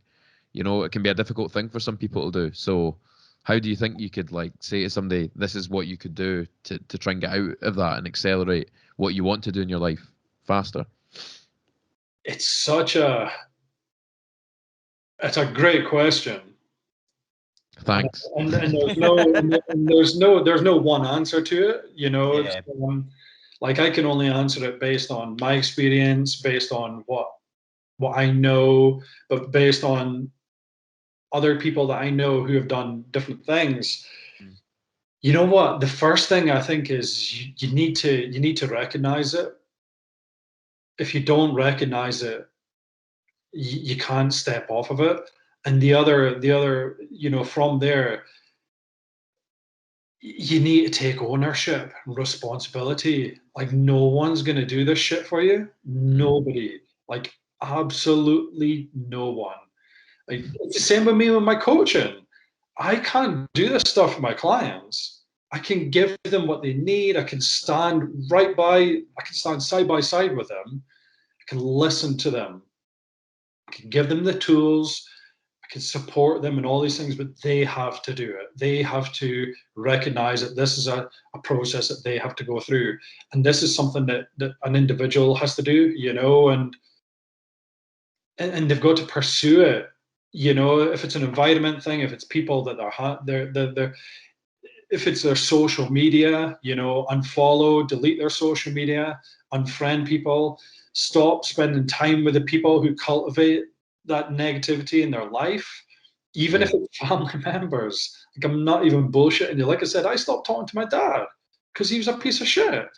It can be a difficult thing for some people to do. So how do you think you could say to somebody, this is what you could do to try and get out of that and accelerate what you want to do in your life faster? It's a great question. Thanks. And there's no one answer to it. Yeah. I can only answer it based on my experience, based on what I know, but based on other people that I know who have done different things. You know what? The first thing I think is you need to recognize it. If you don't recognize it, you can't step off of it. And the other, from there, you need to take ownership and responsibility. No one's going to do this shit for you. Nobody. Absolutely no one. It's the same with me with my coaching. I can't do this stuff for my clients. I can give them what they need. I can stand side by side with them. I can listen to them. I can give them the tools. I can support them and all these things, but they have to do it. They have to recognize that this is a process that they have to go through. And this is something that an individual has to do, and they've got to pursue it. If it's an environment thing, if it's people that they're if it's their social media, unfollow, delete their social media, unfriend people, stop spending time with the people who cultivate that negativity in their life, even if it's family members. I'm not even bullshitting you. Like I said, I stopped talking to my dad because he was a piece of shit,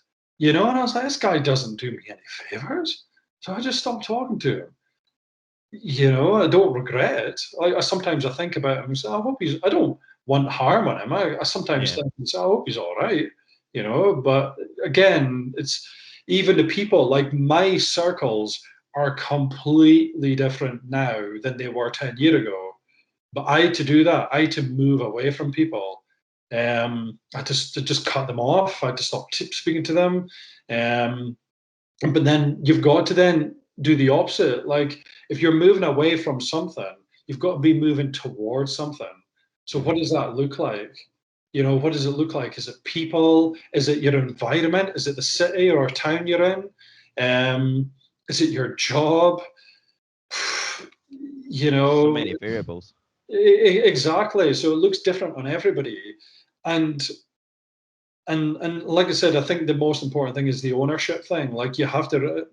and I was like, this guy doesn't do me any favors. So I just stopped talking to him. I don't regret it. I sometimes I think about him and say, I don't want harm on him. I sometimes think, I hope he's all right, But again, it's even the people, my circles are completely different now than they were 10 years ago. But I had to do that. I had to move away from people. I had to just cut them off. I had to stop speaking to them. But then you've got to then do the opposite. If you're moving away from something, you've got to be moving towards something. So what does that look like? What does it look like? Is it people? Is it your environment? Is it the city or town you're in? Is it your job? So many variables. Exactly. So it looks different on everybody. And like I said, I think the most important thing is the ownership thing. Like you have to,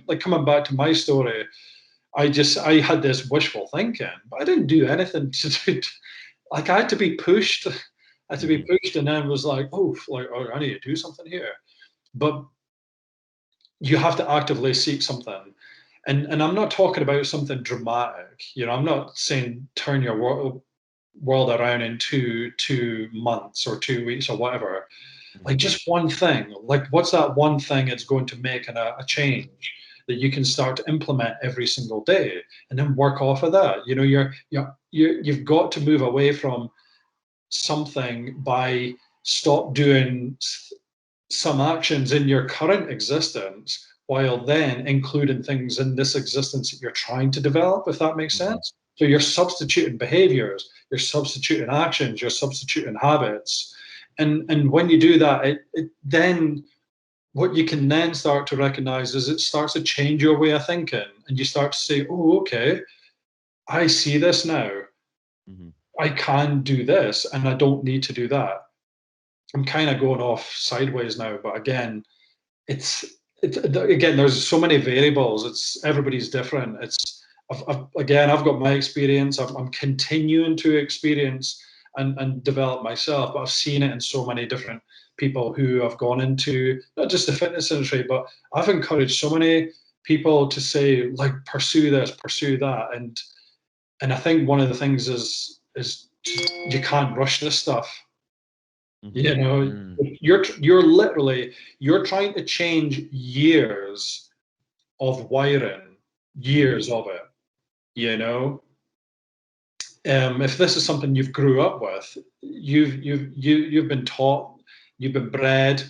like coming back to my story, I had this wishful thinking, but I didn't do anything to do. Like I had to be pushed. I had to be pushed, and then was like, oh, I need to do something here. But you have to actively seek something. And I'm not talking about something dramatic. I'm not saying turn your world around in 2 months or 2 weeks or whatever. Like just one thing. Like what's that one thing that's going to make a change that you can start to implement every single day, and then work off of that. You've got to move away from something by stop doing some actions in your current existence while then including things in this existence that you're trying to develop, if that makes sense. So you're substituting behaviors, you're substituting actions, you're substituting habits. And when you do that, it then what you can then start to recognize is it starts to change your way of thinking. And you start to say, oh, okay, I see this now. I can do this and I don't need to do that. I'm kind of going off sideways now, but again, again, there's so many variables. Everybody's different. I've got my experience. I'm continuing to experience and develop myself, but I've seen it in so many different people who have gone into not just the fitness industry, but I've encouraged so many people to say, like, pursue this, pursue that, and I think one of the things is you can't rush this stuff. You're literally trying to change years of wiring, years of it. If this is something you've grew up with, you've been taught, you've been bred,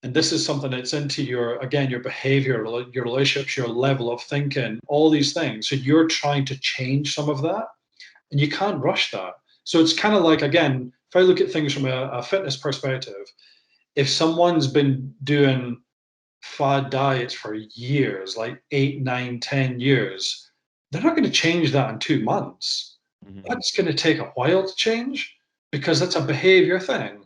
and this is something that's into your behavior, your relationships, your level of thinking, all these things. So you're trying to change some of that, and you can't rush that. So it's kind of like, again, if I look at things from a fitness perspective, if someone's been doing fad diets for years, like 8, 9, 10 years, they're not going to change that in 2 months. That's going to take a while to change because it's a behavior thing.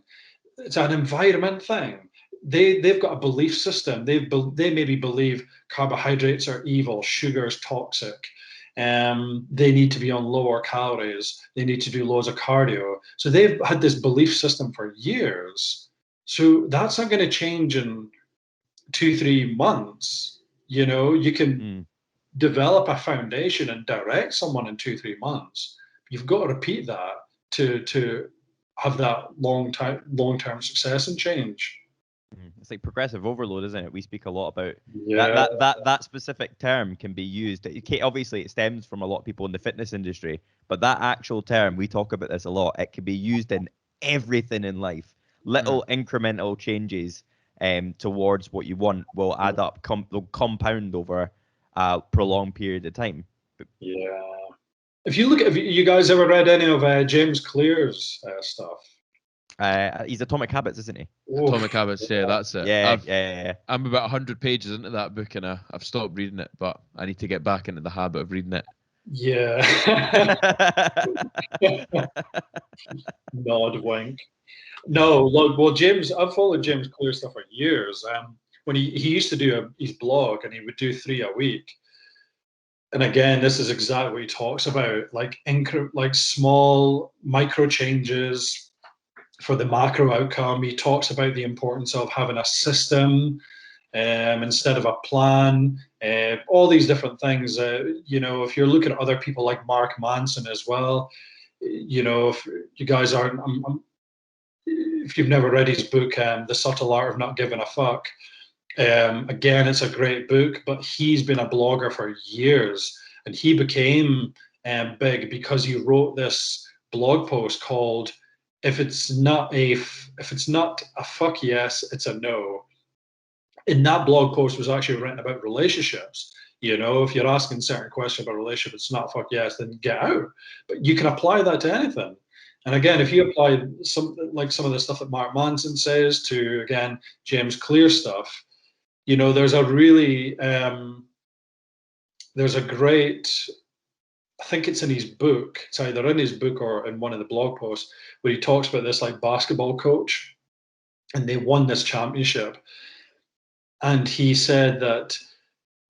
It's an environment thing. They've got a belief system. They maybe believe carbohydrates are evil, sugar is toxic. They need to be on lower calories. They need to do loads of cardio. So they've had this belief system for years. So that's not going to change in 2-3 months. You can develop a foundation and direct someone in 2-3 months. You've got to repeat that to have that long-term success and change. It's like progressive overload, isn't it? We speak a lot about that specific term can be used. Obviously, it stems from a lot of people in the fitness industry, but that actual term, we talk about this a lot. It can be used in everything in life. Little incremental changes towards what you want will add up, they'll compound over a prolonged period of time. Yeah. Have you guys ever read any of James Clear's stuff? He's Atomic Habits, isn't he? Atomic Habits, yeah, that's it. Yeah. I'm about 100 pages into that book and I've stopped reading it, but I need to get back into the habit of reading it. Yeah. Nod, wink. No, look, well, I've followed James Clear stuff for years. When he used to do his blog, and he would do 3 a week. And again, this is exactly what he talks about, like small micro changes for the macro outcome. He talks about the importance of having a system instead of a plan, all these different things. If you're looking at other people like Mark Manson as well, if you guys aren't, if you've never read his book, The Subtle Art of Not Giving a Fuck, again, it's a great book, but he's been a blogger for years, and he became big because he wrote this blog post called "If it's not a fuck yes, it's a no." And that blog post was actually written about relationships. If you're asking certain questions about relationship, it's not fuck yes, then get out. But you can apply that to anything. And again, if you apply some of the stuff that Mark Manson says to, again, James Clear stuff, there's a really there's a great I think it's in his book. It's either in his book or in one of the blog posts where he talks about this like basketball coach, and they won this championship. And he said that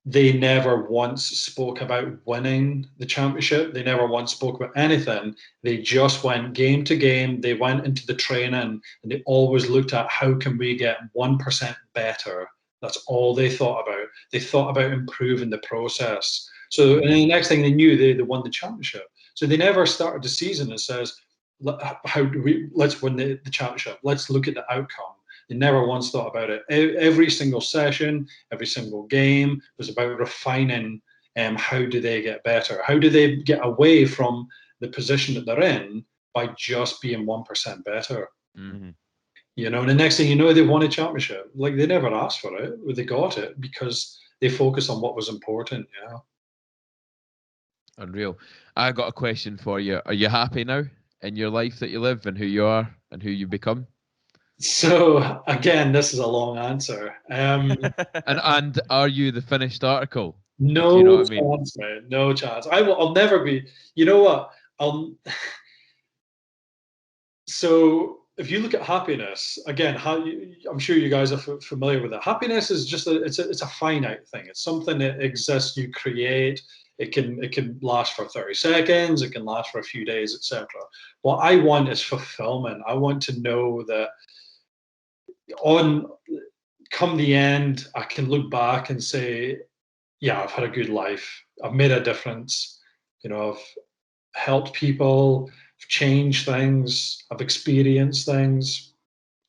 they never once spoke about winning the championship. They never once spoke about anything. They just went game to game. They went into the training and they always looked at how can we get 1% better. That's all they thought about. They thought about improving the process. So and the next thing they knew, they won the championship. So they never started the season and says, let's win the championship. Let's look at the outcome. They never once thought about it. Every single session, every single game was about refining how do they get better? How do they get away from the position that they're in by just being 1% better? Mm-hmm. You know, and the next thing you know, they won a championship. Like they never asked for it, but they got it because they focused on what was important. Yeah. Unreal. I got a question for you. Are you happy now in your life that you live and who you are and who you become? So again, this is a long answer. And are you the finished article? No you know what I mean? chance, man. No chance. I'll never be. You know what? So if you look at happiness again, I'm sure you guys are familiar with it. Happiness is just it's a finite thing. It's something that exists. You create. It can last for 30 seconds. It can last for a few days, etc. What I want is fulfillment. I want to know that come the end, I can look back and say, yeah, I've had a good life. I've made a difference. You know, I've helped people, I've changed things, I've experienced things,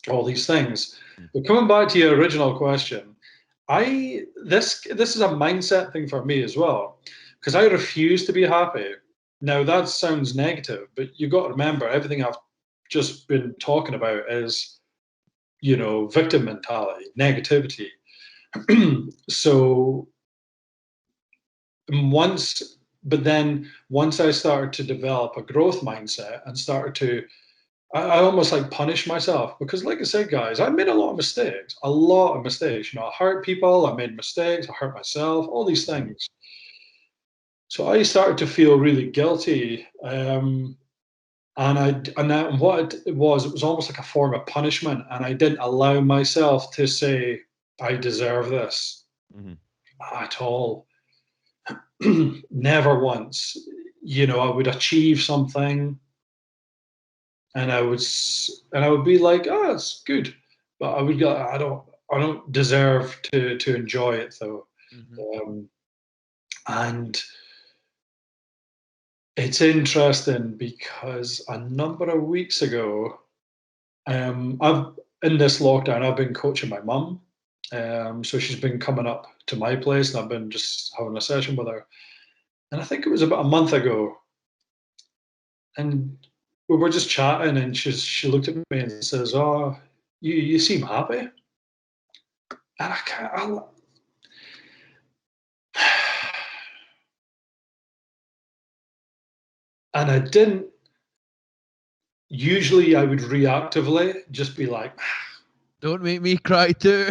all these things. But coming back to your original question, this is a mindset thing for me as well, because I refuse to be happy. Now that sounds negative, but you got to remember everything I've just been talking about is, you know, victim mentality, negativity. So once I started to develop a growth mindset and started to, I almost like punish myself because, like I said, guys, I made a lot of mistakes. You know, I hurt people, I made mistakes, I hurt myself, all these things. So I started to feel really guilty, and what it was almost like a form of punishment, and I didn't allow myself to say I deserve this at all. Never once. You know, I would achieve something and I would be like, oh, it's good. But I would go, I don't deserve to enjoy it though. And it's interesting because a number of weeks ago, in this lockdown, I've been coaching my mum. So she's been coming up to my place and I've been just having a session with her. And I think it was about a month ago. And we were just chatting and she looked at me and says, oh, you seem happy. And I can't, and I didn't, usually I would reactively just be like, don't make me cry too.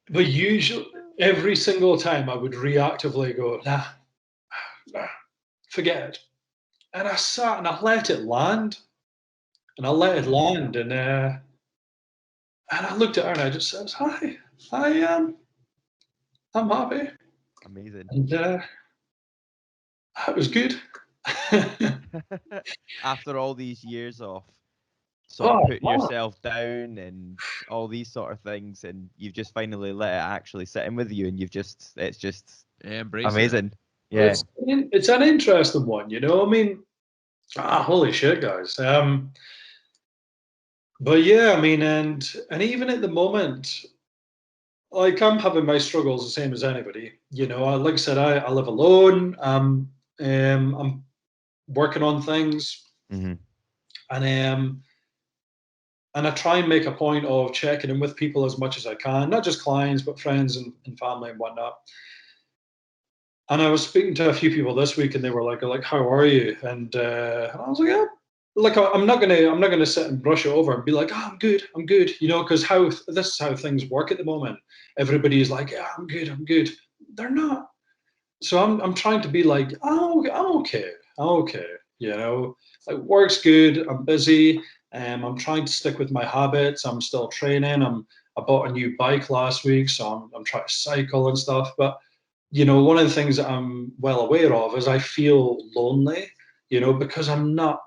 But usually, every single time I would reactively go, nah, forget it. And I sat and I let it land. And I let it land. And I looked at her and I just said, hi, I'm happy. Amazing. And that was good. After all these years of sort of putting yourself down and all these sort of things, and you've just finally let it actually sit in with you, and it's just amazing. Yeah. It's an interesting one, you know. I mean, holy shit, guys. But yeah, I mean, and even at the moment, like I'm having my struggles the same as anybody. You know, like I said, I live alone. I'm working on things, and I try and make a point of checking in with people as much as I can, not just clients, but friends and family and whatnot. And I was speaking to a few people this week, and they were like, "How are you?" And I was like, "Yeah." Like I'm not gonna sit and brush it over and be like, "Oh, I'm good," you know, because this is how things work at the moment. Everybody's like, "Yeah, I'm good." they're not. So I'm trying to be like, oh, I'm okay. You know, like work's good. I'm busy. I'm trying to stick with my habits. I'm still training. I bought a new bike last week, so I'm trying to cycle and stuff. But you know, one of the things that I'm well aware of is I feel lonely. You know, because I'm not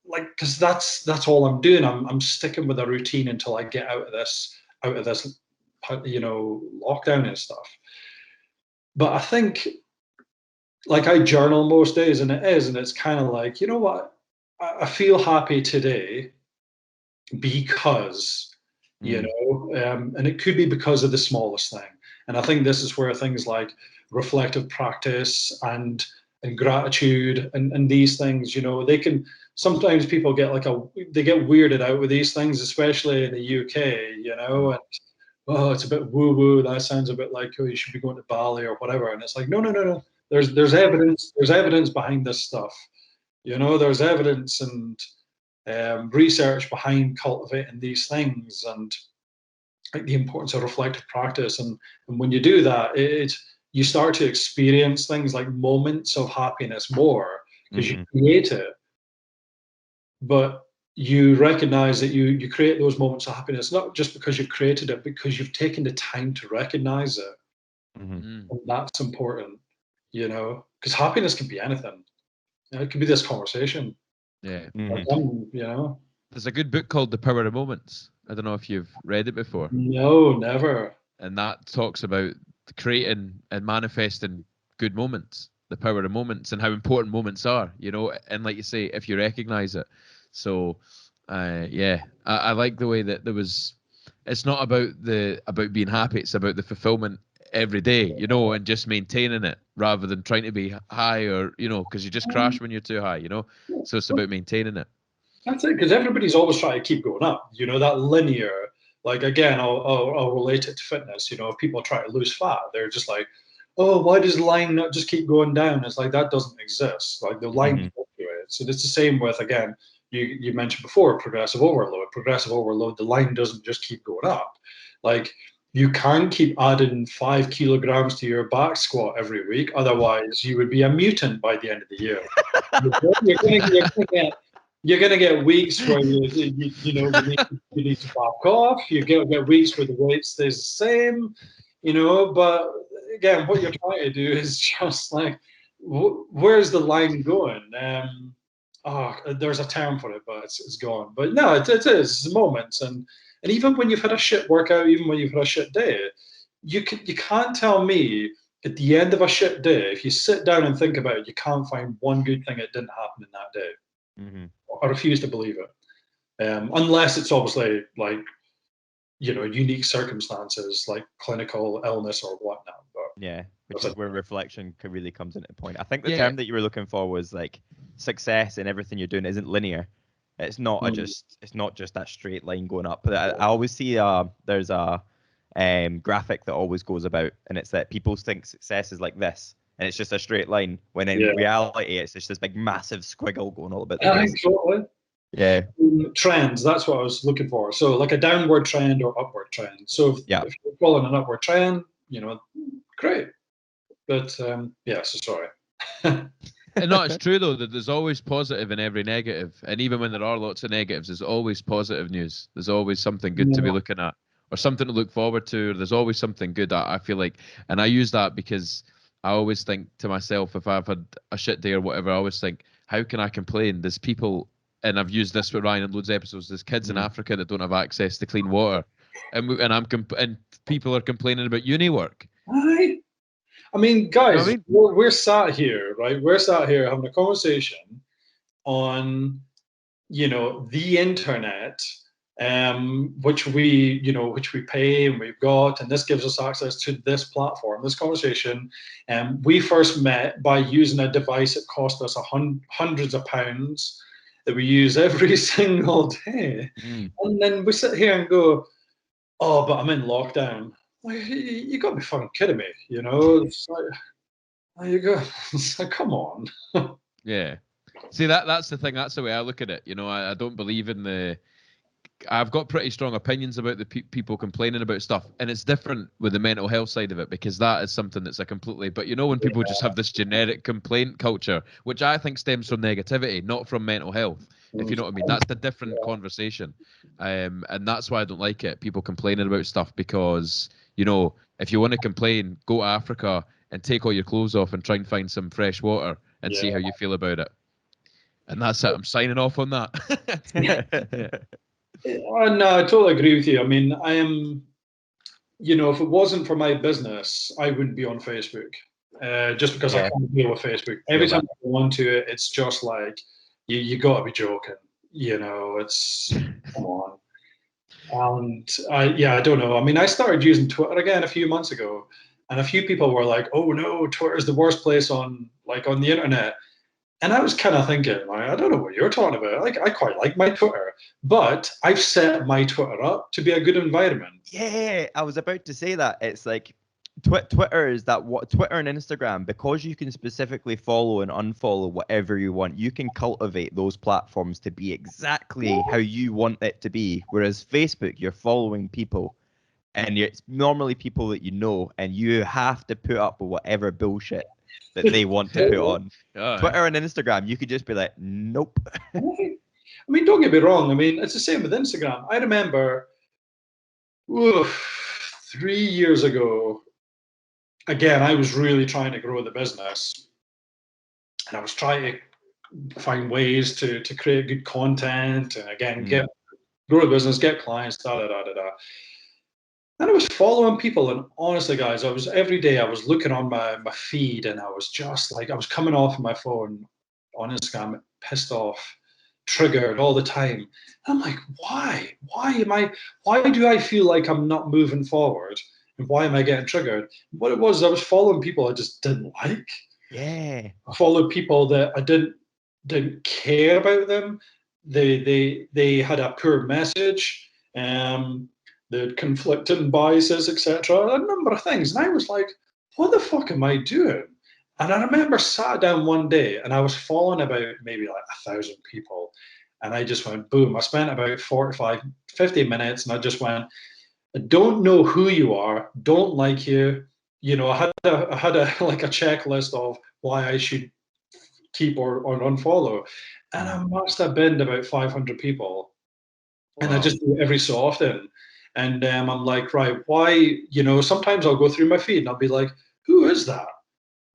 like, because that's all I'm doing. I'm sticking with a routine until I get out of this, you know, lockdown and stuff. But I think, like, I journal most days, and it's kind of like, you know what, I feel happy today because, you know, and it could be because of the smallest thing. And I think this is where things like reflective practice and gratitude and these things, you know, they can sometimes people get like they get weirded out with these things, especially in the UK, you know, and oh, it's a bit woo woo. That sounds a bit like, oh, you should be going to Bali or whatever. And it's like, no. There's evidence. There's evidence behind this stuff. You know, there's evidence and research behind cultivating these things, and like the importance of reflective practice. And when you do that, you start to experience things like moments of happiness more because you create it. But you recognize that you create those moments of happiness not just because you've created it, because you've taken the time to recognize it. And that's important, you know, because happiness can be anything. You know, it could be this conversation. Yeah. You know, There's a good book called The Power of Moments. I don't know if you've read it before. No, never. And that talks about creating and manifesting good moments, the power of moments, and how important moments are, you know, and like you say, if you recognize it. So yeah, I like the way that it's not about being happy, it's about the fulfillment every day, you know, and just maintaining it rather than trying to be high, or, you know, because you just crash when you're too high, you know. So it's about maintaining it. That's it, because everybody's always trying to keep going up, you know, that linear. Like, again, I'll relate it to fitness. You know, if people try to lose fat, they're just like, oh, why does the line not just keep going down? It's like, that doesn't exist. Like, the line fluctuates. And it's the same with, again, you mentioned before, progressive overload. Progressive overload, the line doesn't just keep going up. Like, you can't keep adding 5 kilograms to your back squat every week. Otherwise, you would be a mutant by the end of the year. You're gonna get weeks where you know you need to back off. You get weeks where the weight stays the same, you know. But again, what you're trying to do is just like, where's the line going? There's a term for it, but it's gone. But no, it is it's moments, and even when you've had a shit workout, even when you've had a shit day, you can't tell me at the end of a shit day, if you sit down and think about it, you can't find one good thing that didn't happen in that day. I refuse to believe it, unless it's obviously like, you know, unique circumstances like clinical illness or whatnot. But yeah, which is where reflection really comes into point. I think the term that you were looking for was like success in everything you're doing isn't linear. It's not it's not just that straight line going up. I always see there's a graphic that always goes about, and it's that people think success is like this, and it's just a straight line, when in reality it's just this big massive squiggle going all about the place. Totally. Yeah. Trends, that's what I was looking for. So like a downward trend or upward trend. So if you're following an upward trend, you know, great. But so sorry. And no, it's true though that there's always positive in every negative, and even when there are lots of negatives, there's always positive news. There's always something good to be looking at, or something to look forward to. Or there's always something good. I feel like, and I use that because I always think to myself, if I've had a shit day or whatever, I always think, how can I complain? There's people, and I've used this with Ryan in loads of episodes. There's kids in Africa that don't have access to clean water, and people are complaining about uni work. I mean, guys, You know what I mean? we're sat here, right? We're sat here having a conversation on, you know, the internet, which we pay and we've got, and this gives us access to this platform, this conversation. We first met by using a device that cost us hundreds of pounds that we use every single day. And then we sit here and go, oh, but I'm in lockdown. Like, you got to be fucking kidding me, you know? It's like, there you go. It's like, come on. Yeah. See, that's the thing. That's the way I look at it. You know, I don't believe in the I've got pretty strong opinions about the people complaining about stuff, and it's different with the mental health side of it, because that is something that's a completely. But when people just have this generic complaint culture, which I think stems from negativity, not from mental health. If you know what I mean, that's the different conversation, and that's why I don't like it. People complaining about stuff because if you want to complain, go to Africa and take all your clothes off and try and find some fresh water and see how you feel about it. And that's it. I'm signing off on that. No, I totally agree with you. I mean, I am, if it wasn't for my business, I wouldn't be on Facebook. Just because I can't deal with Facebook. Every time I go onto it, it's just like, you got to be joking. It's, come on. And I don't know. I mean, I started using Twitter again a few months ago, and a few people were like, "Oh no, Twitter is the worst place on the internet." And I was kind of thinking, I don't know what you're talking about. Like, I quite like my Twitter, but I've set my Twitter up to be a good environment. Yeah, I was about to say that. It's like Twitter is that what Twitter and Instagram, because you can specifically follow and unfollow whatever you want. You can cultivate those platforms to be exactly how you want it to be. Whereas Facebook, you're following people, and it's normally people that you know, and you have to put up with whatever bullshit that they want to put on. Twitter and Instagram, you could just be like, nope. I mean, don't get me wrong. I mean, it's the same with Instagram. I remember 3 years ago, again, I was really trying to grow the business. And I was trying to find ways to create good content and, again, grow the business, get clients, da-da-da-da-da. And I was following people, and honestly, guys, every day I was looking on my feed, and I was just like, I was coming off my phone on Instagram, pissed off, triggered all the time. And I'm like, why? Why do I feel like I'm not moving forward? And why am I getting triggered? What it was, I was following people I just didn't like. Yeah. I followed people that I didn't care about them. They had a poor message. The conflicting biases, etc., a number of things. And I was like, what the fuck am I doing? And I remember sat down one day and I was following about maybe like 1,000 people. And I just went, boom. I spent about 45, 50 minutes and I just went, I don't know who you are, don't like you. I had a like a checklist of why I should keep or unfollow. And I must have been about 500 people. And I just do it every so often. And I'm like, right, why, sometimes I'll go through my feed and I'll be like, who is that?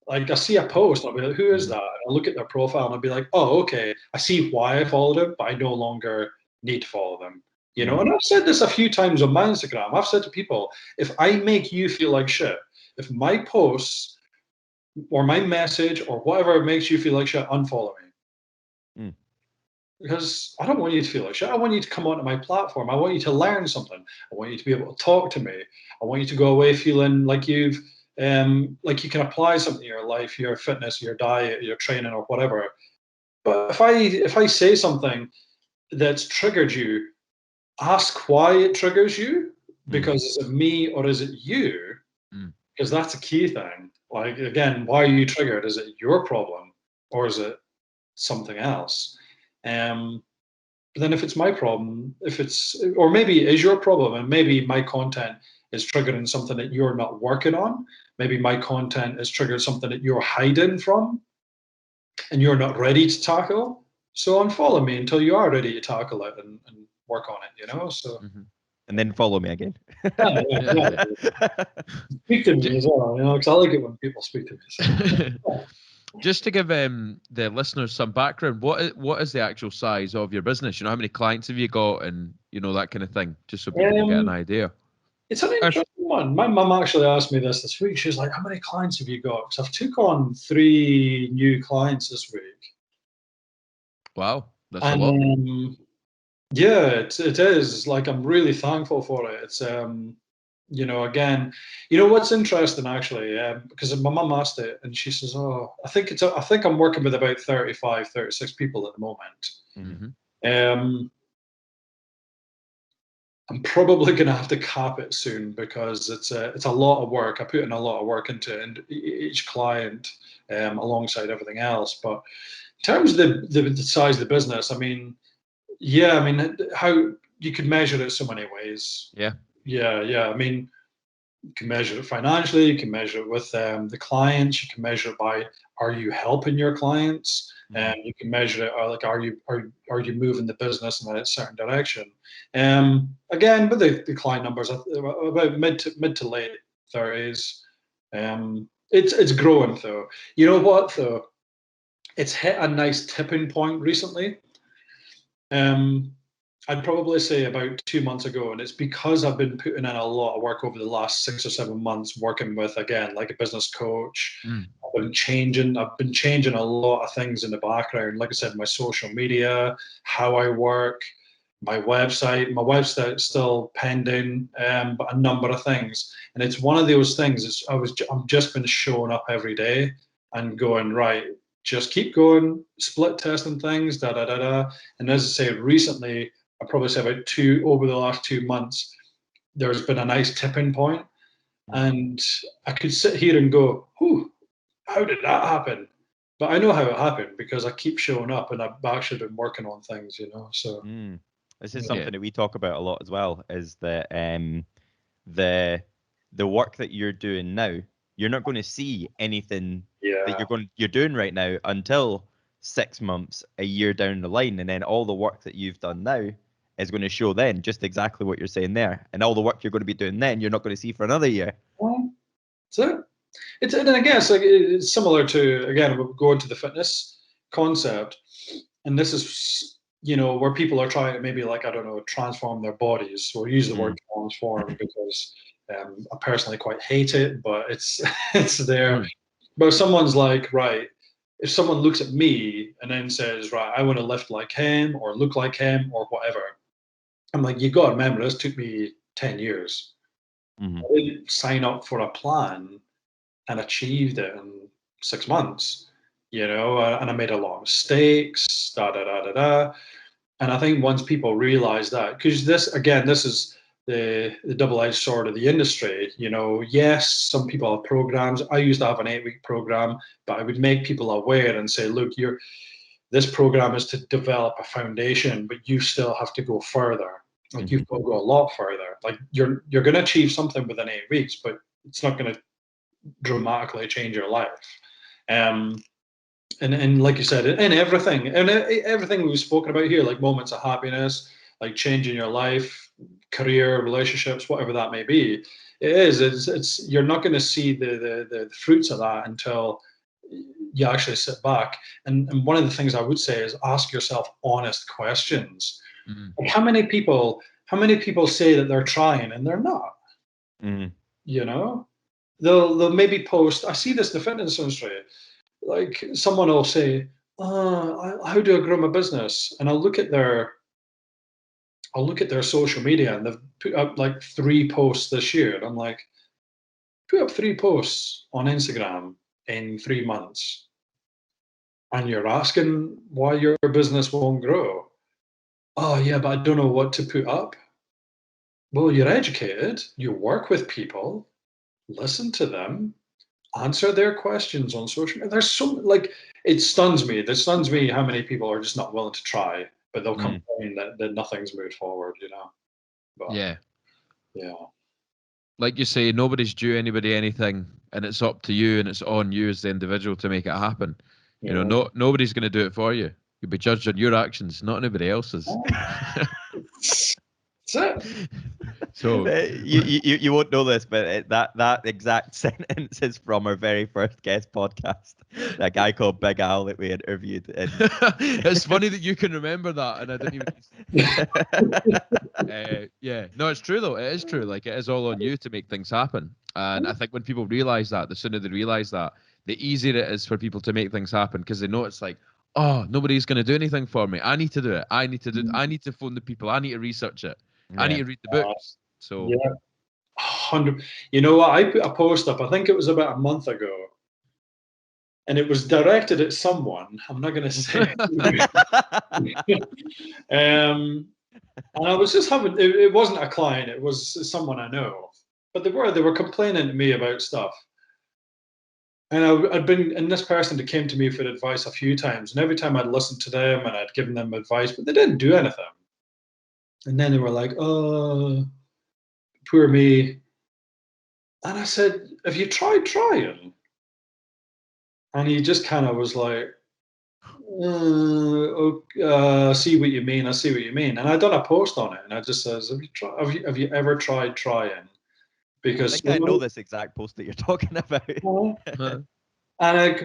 Like, I see a post, I'll be like, who is that? And I'll look at their profile and I'll be like, oh, okay, I see why I followed them, but I no longer need to follow them. And I've said this a few times on my Instagram. I've said to people, if I make you feel like shit, if my posts or my message or whatever makes you feel like shit, unfollow me. Because I don't want you to feel like shit. I want you to come onto my platform. I want you to learn something. I want you to be able to talk to me. I want you to go away feeling like you've, like you can apply something to your life, your fitness, your diet, your training, or whatever. But if I say something that's triggered you, ask why it triggers you. Because is it me or is it you? Because that's a key thing. Like, again, why are you triggered? Is it your problem or is it something else? But then if it's my problem, or maybe it is your problem, and maybe my content is triggering something that you're not working on. Maybe my content has triggered something that you're hiding from and you're not ready to tackle. So unfollow me until you are ready to tackle it and work on it, so. And then follow me again. Yeah. Speak to me as well, because I like it when people speak to me. So. Just to give the listeners some background, what is the actual size of your business? How many clients have you got, and that kind of thing, just so people can get an idea. It's an interesting one. My mum actually asked me this week. She was like, "How many clients have you got?" Because I've took on 3 new clients this week. Wow, that's a lot. Yeah, it is. Like, I'm really thankful for it. It's again, what's interesting actually, because my mum asked it and she says, "Oh, I think I'm working with about 35, 36 people at the moment." I'm probably going to have to cap it soon because it's a lot of work. I put in a lot of work into each client alongside everything else. But in terms of the size of the business, I mean, yeah, I mean, how you could measure it so many ways. Yeah. Yeah. I mean, you can measure it financially. You can measure it with the clients. You can measure it by, are you helping your clients? And you can measure it like, are you moving the business in a certain direction? Again, with the client numbers, about mid to late 30s. It's growing though. You know what though? It's hit a nice tipping point recently. I'd probably say about 2 months ago, and it's because I've been putting in a lot of work over the last 6 or 7 months, working with, again, like a business coach. I've been changing a lot of things in the background. Like I said, my social media, how I work, my website. My website's still pending, but a number of things. And it's one of those things. I'm just been showing up every day and going, right, just keep going, split testing things, da da da da. And as I say, recently, I probably say over the last 2 months, there's been a nice tipping point, and I could sit here and go, "Whew, how did that happen?" But I know how it happened because I keep showing up, and I've actually been working on things, So this is something that we talk about a lot as well. Is that the work that you're doing now, you're not going to see anything that you're doing right now until 6 months, a year down the line, and then all the work that you've done now is going to show then just exactly what you're saying there, and all the work you're going to be doing then you're not going to see for another year. Well, that's it. And I guess like it's similar to, again, we'll go into the fitness concept, and this is where people are trying to maybe, like, I don't know, transform their bodies. So we use the word transform because I personally quite hate it, but it's there. But if someone's like, right, if someone looks at me and then says, right, I want to lift like him or look like him or whatever, I'm like, you got to remember, this took me 10 years. I didn't sign up for a plan and achieved it in 6 months, and I made a lot of mistakes, da da da da da. And I think once people realize that, because this is the double-edged sword of the industry. Yes, some people have programs. I used to have an 8-week program, but I would make people aware and say, look, this program is to develop a foundation, but you still have to go further. Like, you've got to go a lot further. Like, you're going to achieve something within 8 weeks, but it's not going to dramatically change your life. And like you said, and everything we've spoken about here, like moments of happiness, like changing your life, career, relationships, whatever that may be, it's you're not going to see the fruits of that until you actually sit back. And one of the things I would say is ask yourself honest questions. Like, how many people say that they're trying and they're not? They'll maybe post. I see this in the fitness industry. Like, someone will say, how do I grow my business? And I'll look at their social media, and they've put up like 3 posts this year. And I'm like, put up 3 posts on Instagram in 3 months, and you're asking why your business won't grow. Oh yeah, but I don't know what to put up. Well, you're educated, you work with people, listen to them, answer their questions on social media. There's it stuns me. It stuns me how many people are just not willing to try, but they'll complain that nothing's moved forward, But, yeah. Like you say, nobody's due anybody anything, and it's up to you, and it's on you as the individual to make it happen. Nobody's going to do it for you. You'll be judged on your actions, not anybody else's. That's it. So you won't know this, but that exact sentence is from our very first guest podcast. That guy called Big Al that we interviewed. It's funny that you can remember that, and I didn't even. No, it's true though. It is true. Like, it is all on you to make things happen. And I think when people realize that, the sooner they realize that, the easier it is for people to make things happen, because they know it's like, oh, nobody's going to do anything for me. I need to do it. I need to phone the people. I need to research it. I need to read the books. So 100. You know what? I put a post up, I think it was about a month ago, and it was directed at someone. I'm not going to say. And I was just having. It wasn't a client. It was someone I know. But they were complaining to me about stuff. And I'd been, and this person that came to me for advice a few times, and every time I'd listened to them and I'd given them advice, but they didn't do anything. And then they were like, oh, poor me. And I said, have you tried trying? And he just kind of was like, see what you mean. I see what you mean. And I done a post on it, and I just says, have you ever tried trying? Because I think I know this exact post that you're talking about.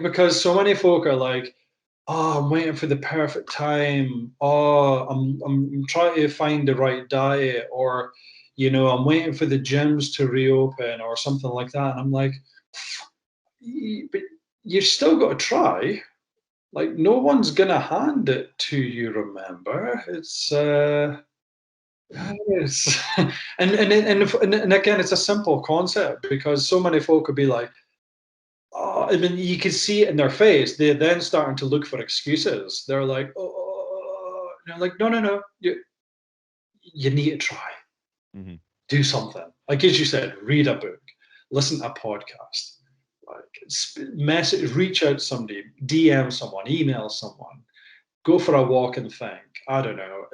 Because so many folk are like, oh, I'm waiting for the perfect time. Oh, I'm trying to find the right diet, or I'm waiting for the gyms to reopen or something like that. And I'm like, but you've still got to try. Like, no one's gonna hand it to you. Remember, it's yes. And again, it's a simple concept, because so many folk could be like, oh, I mean, you can see it in their face. They're then starting to look for excuses. They're like, oh, like, no, you need to try. Mm-hmm. Do something. Like, as you said, read a book, listen to a podcast, like message, reach out to somebody, DM someone, email someone, go for a walk and think. I don't know.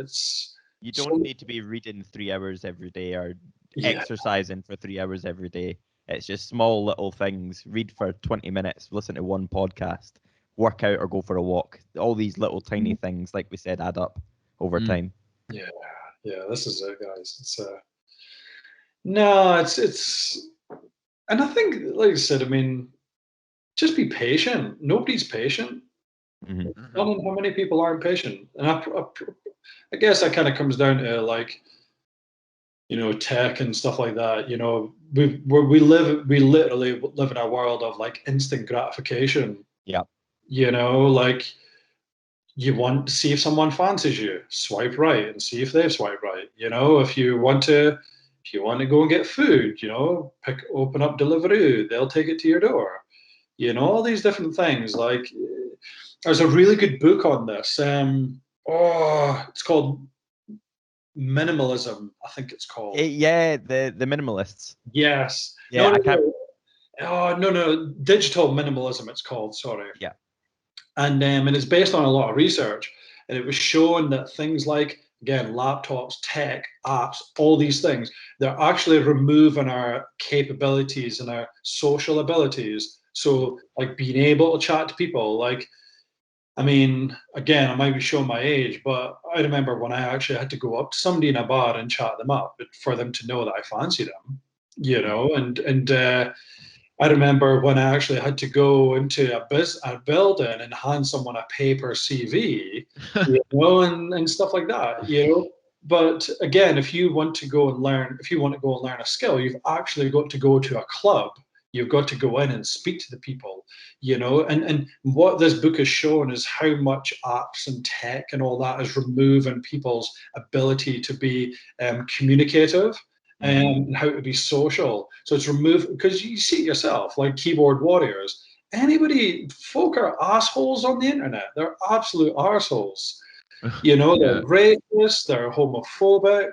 You don't need to be reading 3 hours every day or exercising for 3 hours every day. It's just small little things. Read for 20 minutes, listen to one podcast, work out or go for a walk. All these little tiny things, like we said, add up over time. Yeah, this is it, guys. It's no, it's and I think, like I said, I mean, just be patient. Nobody's patient. Mm-hmm. I don't know how many people aren't patient. And I guess that kind of comes down to, like, tech and stuff like that. We literally live in a world of, like, instant gratification. Yeah. Like, you want to see if someone fancies you, swipe right and see if they've swiped right. If you want to go and get food, open up Deliveroo, they'll take it to your door. All these different things. Like, there's a really good book on this. It's called Minimalism, I think it's called. Yeah, the minimalists. Yes. Yeah, No, I can't. no, Digital Minimalism, it's called. Sorry. Yeah. And it's based on a lot of research, and it was shown that things like, again, laptops, tech, apps, all these things, they're actually removing our capabilities and our social abilities. So, like, being able to chat to people, like, I mean, again, I might be showing my age, but I remember when I actually had to go up to somebody in a bar and chat them up for them to know that I fancy them, and I remember when I actually had to go into a building and hand someone a paper CV, and stuff like that. But again, if you want to go and learn a skill, you've actually got to go to a club. You've got to go in and speak to the people, and what this book has shown is how much apps and tech and all that is removing people's ability to be communicative and how to be social. So it's removed, because you see it yourself, like keyboard warriors. Folk are assholes on the internet. They're absolute arseholes. They're racist, they're homophobic,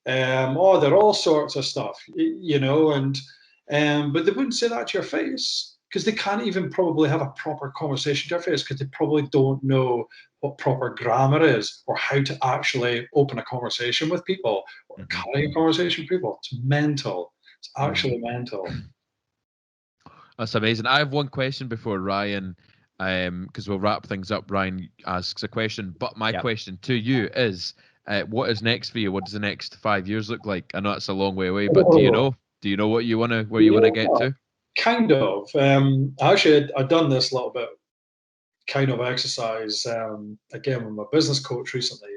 they're all sorts of stuff, but they wouldn't say that to your face, because they can't even probably have a proper conversation to your face, because they probably don't know what proper grammar is, or how to actually open a conversation with people, or carry a conversation with people. It's mental. It's actually mental. That's amazing. I have one question before Ryan, because we'll wrap things up. Ryan asks a question, but my question to you is, what is next for you? What does the next 5 years look like? I know it's a long way away, but do you know? Do you know what you where you want to get to? Kind of. Actually, I've done this little bit kind of exercise again with my business coach recently.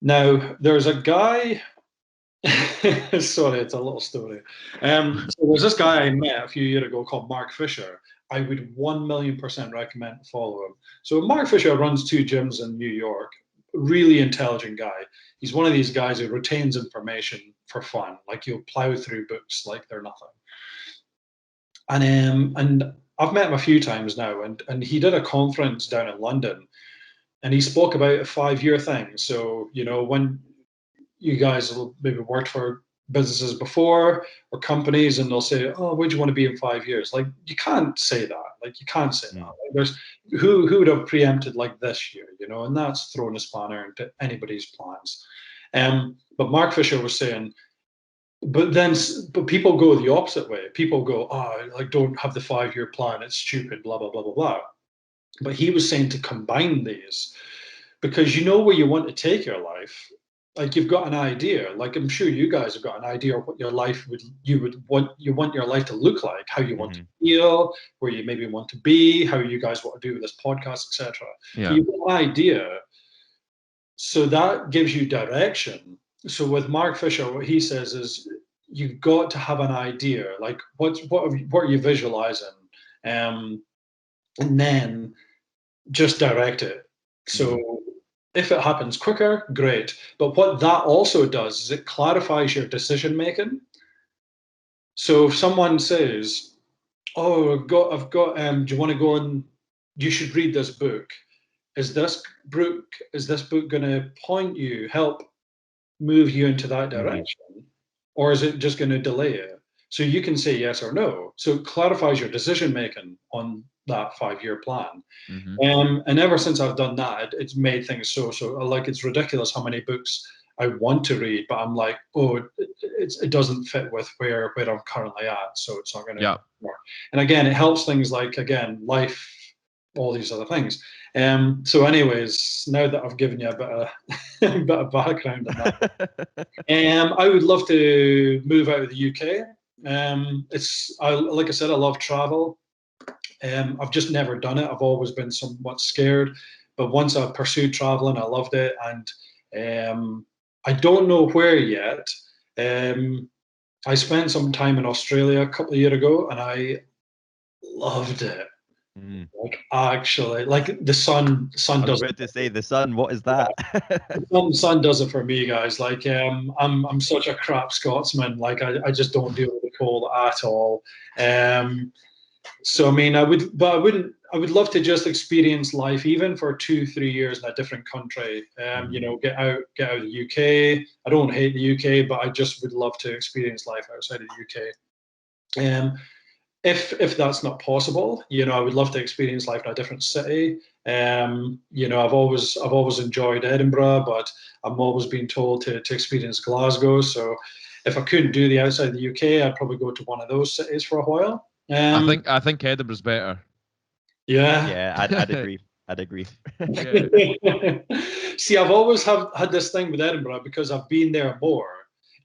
Now, there's a guy. Sorry, it's a little story. So there's this guy I met a few years ago called Mark Fisher. I would 1,000,000% recommend to follow him. So Mark Fisher runs 2 gyms in New York. Really intelligent guy. He's one of these guys who retains information for fun. Like, he'll plow through books like they're nothing. And I've met him a few times now, and he did a conference down in London, and he spoke about a 5-year thing. So, when you guys will maybe worked for businesses before or companies, and they'll say, oh, where do you want to be in 5 years? Like, you can't say that. Like, you can't say that. Like, there's who would have preempted like this year, and that's throwing a spanner into anybody's plans. But Mark Fisher was saying, but people go the opposite way. People go, oh, like, don't have the 5-year plan. It's stupid, blah, blah, blah, blah, blah. But he was saying to combine these, because you know where you want to take your life. Like, you've got an idea. Like, I'm sure you guys have got an idea of what your life you want your life to look like, how you want to feel, where you maybe want to be, how you guys want to do with this podcast, etc. Yeah. So you've got an idea. So that gives you direction. So with Mark Fisher, what he says is you've got to have an idea. Like, what are you visualizing? And then just direct it. So if it happens quicker, great. But what that also does is it clarifies your decision making. So if someone says, "Oh, I've got. Do you want to go and you should read this book? Is this book going to help move you into that direction, or is it just going to delay it?" So you can say yes or no. So it clarifies your decision making on that 5-year plan. And ever since I've done that, it's made things so like, it's ridiculous how many books I want to read, but I'm like, oh, it doesn't fit with where I'm currently at, so it's not going to work. And again, it helps things like, again, life, all these other things. So anyways, now that I've given you a bit of background on that, I would love to move out of the UK. Like I said, I love travel. I've just never done it. I've always been somewhat scared, but once I pursued traveling, I loved it, and I don't know where yet. I spent some time in Australia a couple of years ago, and I loved it. Like, actually, like, the sun does. I was about to say the sun. What is that? The sun does it for me, guys. Like, I'm such a crap Scotsman. Like, I just don't deal with the cold at all. So I mean, I would love to just experience life, even for 2-3 years in a different country. You know, get out of the UK. I don't hate the UK, but I just would love to experience life outside of the UK. If that's not possible, you know, I would love to experience life in a different city. You know, I've always enjoyed Edinburgh, but I'm always being told to experience Glasgow. So if I couldn't do the outside of the UK, I'd probably go to one of those cities for a while. I think Edinburgh's better. Yeah. I'd agree. I'd agree. See, I've always had this thing with Edinburgh because I've been there more.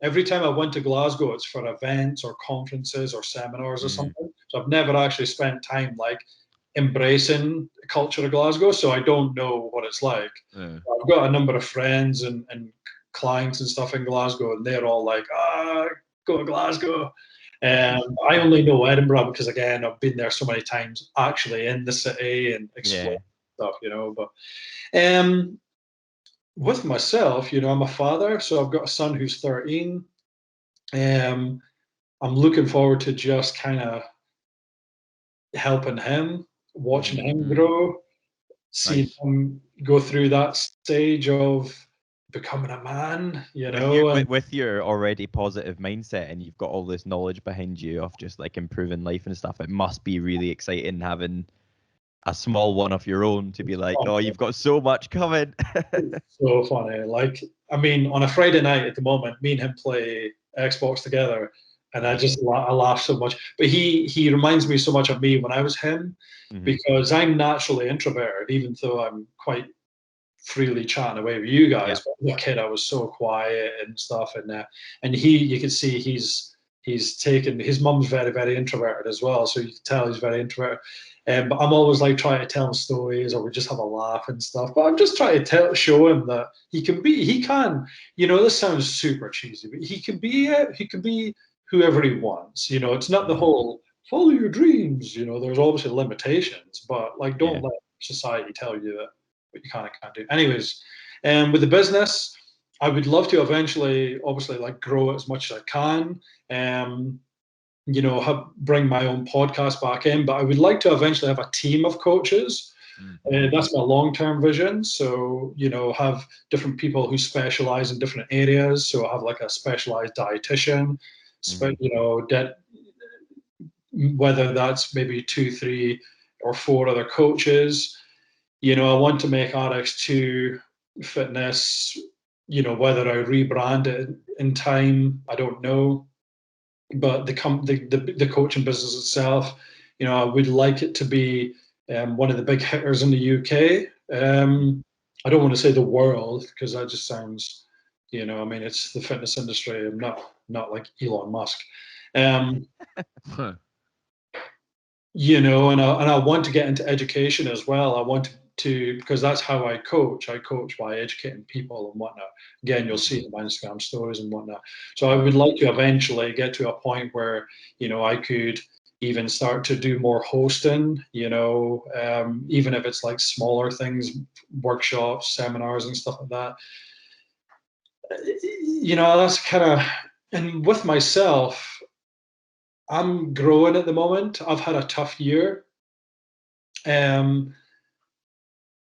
Every time I went to Glasgow, it's for events or conferences or seminars or something. So I've never actually spent time, like, embracing the culture of Glasgow. So I don't know what it's like. I've got a number of friends and clients and stuff in Glasgow, and they're all like, go to Glasgow. I only know Edinburgh because, again, I've been there so many times actually in the city and exploring stuff, you know. But with myself, you know, I'm a father, so I've got a son who's 13. I'm looking forward to just kind of helping him, watching him grow, seeing him go through that stage of becoming a man, you know. With your already positive mindset, and you've got all this knowledge behind you of just, like, improving life and stuff, it must be really exciting having a small one of your own to be like, oh, you've got so much coming. So funny. Like, I mean, on a Friday night at the moment, me and him play Xbox together, and I laugh so much. But he reminds me so much of me when I was him, because I'm naturally introverted, even though I'm quite freely chatting away with you guys. But as a kid, I was so quiet and stuff, and you could see he's taken. His mum's very, very introverted as well, so you can tell he's very introverted. But I'm always like trying to tell him stories, or we just have a laugh and stuff. But I'm just trying to show him that he can. You know, this sounds super cheesy, but he can be whoever he wants. You know, it's not the whole follow your dreams. You know, there's obviously limitations, but, like, don't let society tell you that what you kind of can't do. Anyways, with the business, I would love to eventually, obviously, like, grow it as much as I can. You know, bring my own podcast back in, but I would like to eventually have a team of coaches. That's my long-term vision. So, you know, have different people who specialize in different areas. So I have, like, a specialized dietitian, you know, whether that's maybe 2, 3, or 4 other coaches. You know, I want to make RX2 fitness you know, whether I rebrand it in time, I don't know. But the coaching business itself, you know, I would like it to be one of the big hitters in the UK. I don't want to say the world, because that just sounds, you know, I mean, it's the fitness industry. I'm not like Elon Musk. You know, and I want to get into education as well. I want to, because that's how I coach. I coach by educating people and whatnot. Again, you'll see it in my Instagram stories and whatnot. So I would like to eventually get to a point where, you know, I could even start to do more hosting, you know, even if it's like smaller things, workshops, seminars and stuff like that. You know, that's kind of, and with myself, I'm growing at the moment. I've had a tough year.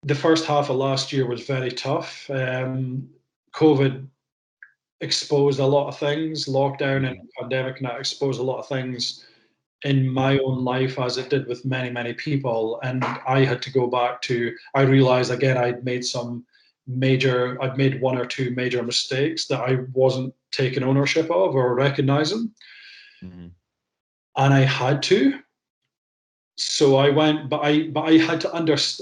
The first half of last year was very tough. COVID exposed a lot of things. Lockdown and pandemic and that exposed a lot of things in my own life, as it did with many, many people. And I had to go back to, I realized again, I'd made one or two major mistakes that I wasn't taking ownership of or recognizing. Mm-hmm. And I had to. So I went, but I had to understand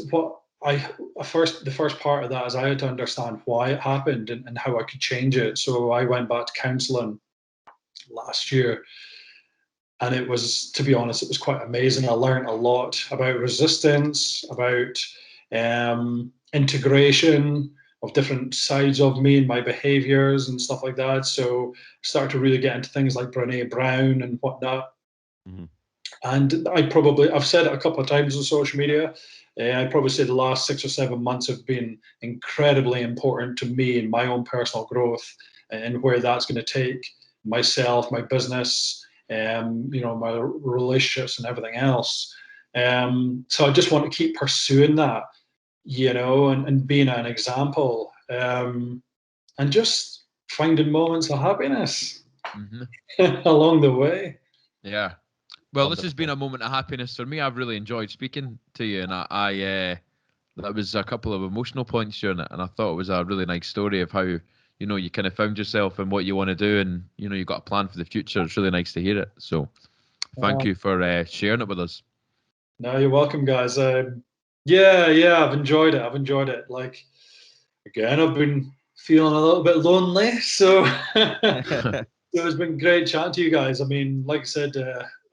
the first part of that is I had to understand why it happened and how I could change it. So I went back to counseling last year, and it was, to be honest, it was quite amazing. I learned a lot about resistance, about integration of different sides of me and my behaviors and stuff like that. So I started to really get into things like Brené Brown and whatnot. Mm-hmm. And I've said it a couple of times on social media. I'd probably say the last 6 or 7 months have been incredibly important to me in my own personal growth and where that's going to take myself, my business, you know, my relationships and everything else. So I just want to keep pursuing that, you know, and being an example, and just finding moments of happiness along the way. Yeah. Well, Wonderful. This has been a moment of happiness for me. I've really enjoyed speaking to you, and I that was a couple of emotional points during it, and I thought it was a really nice story of how, you know, you kind of found yourself and what you want to do, and, you know, you got a plan for the future. It's really nice to hear it. So thank you for sharing it with us. No, you're welcome, guys. Yeah, I've enjoyed it. Like, again, I've been feeling a little bit lonely, so it's been great chatting to you guys. I mean, like I said,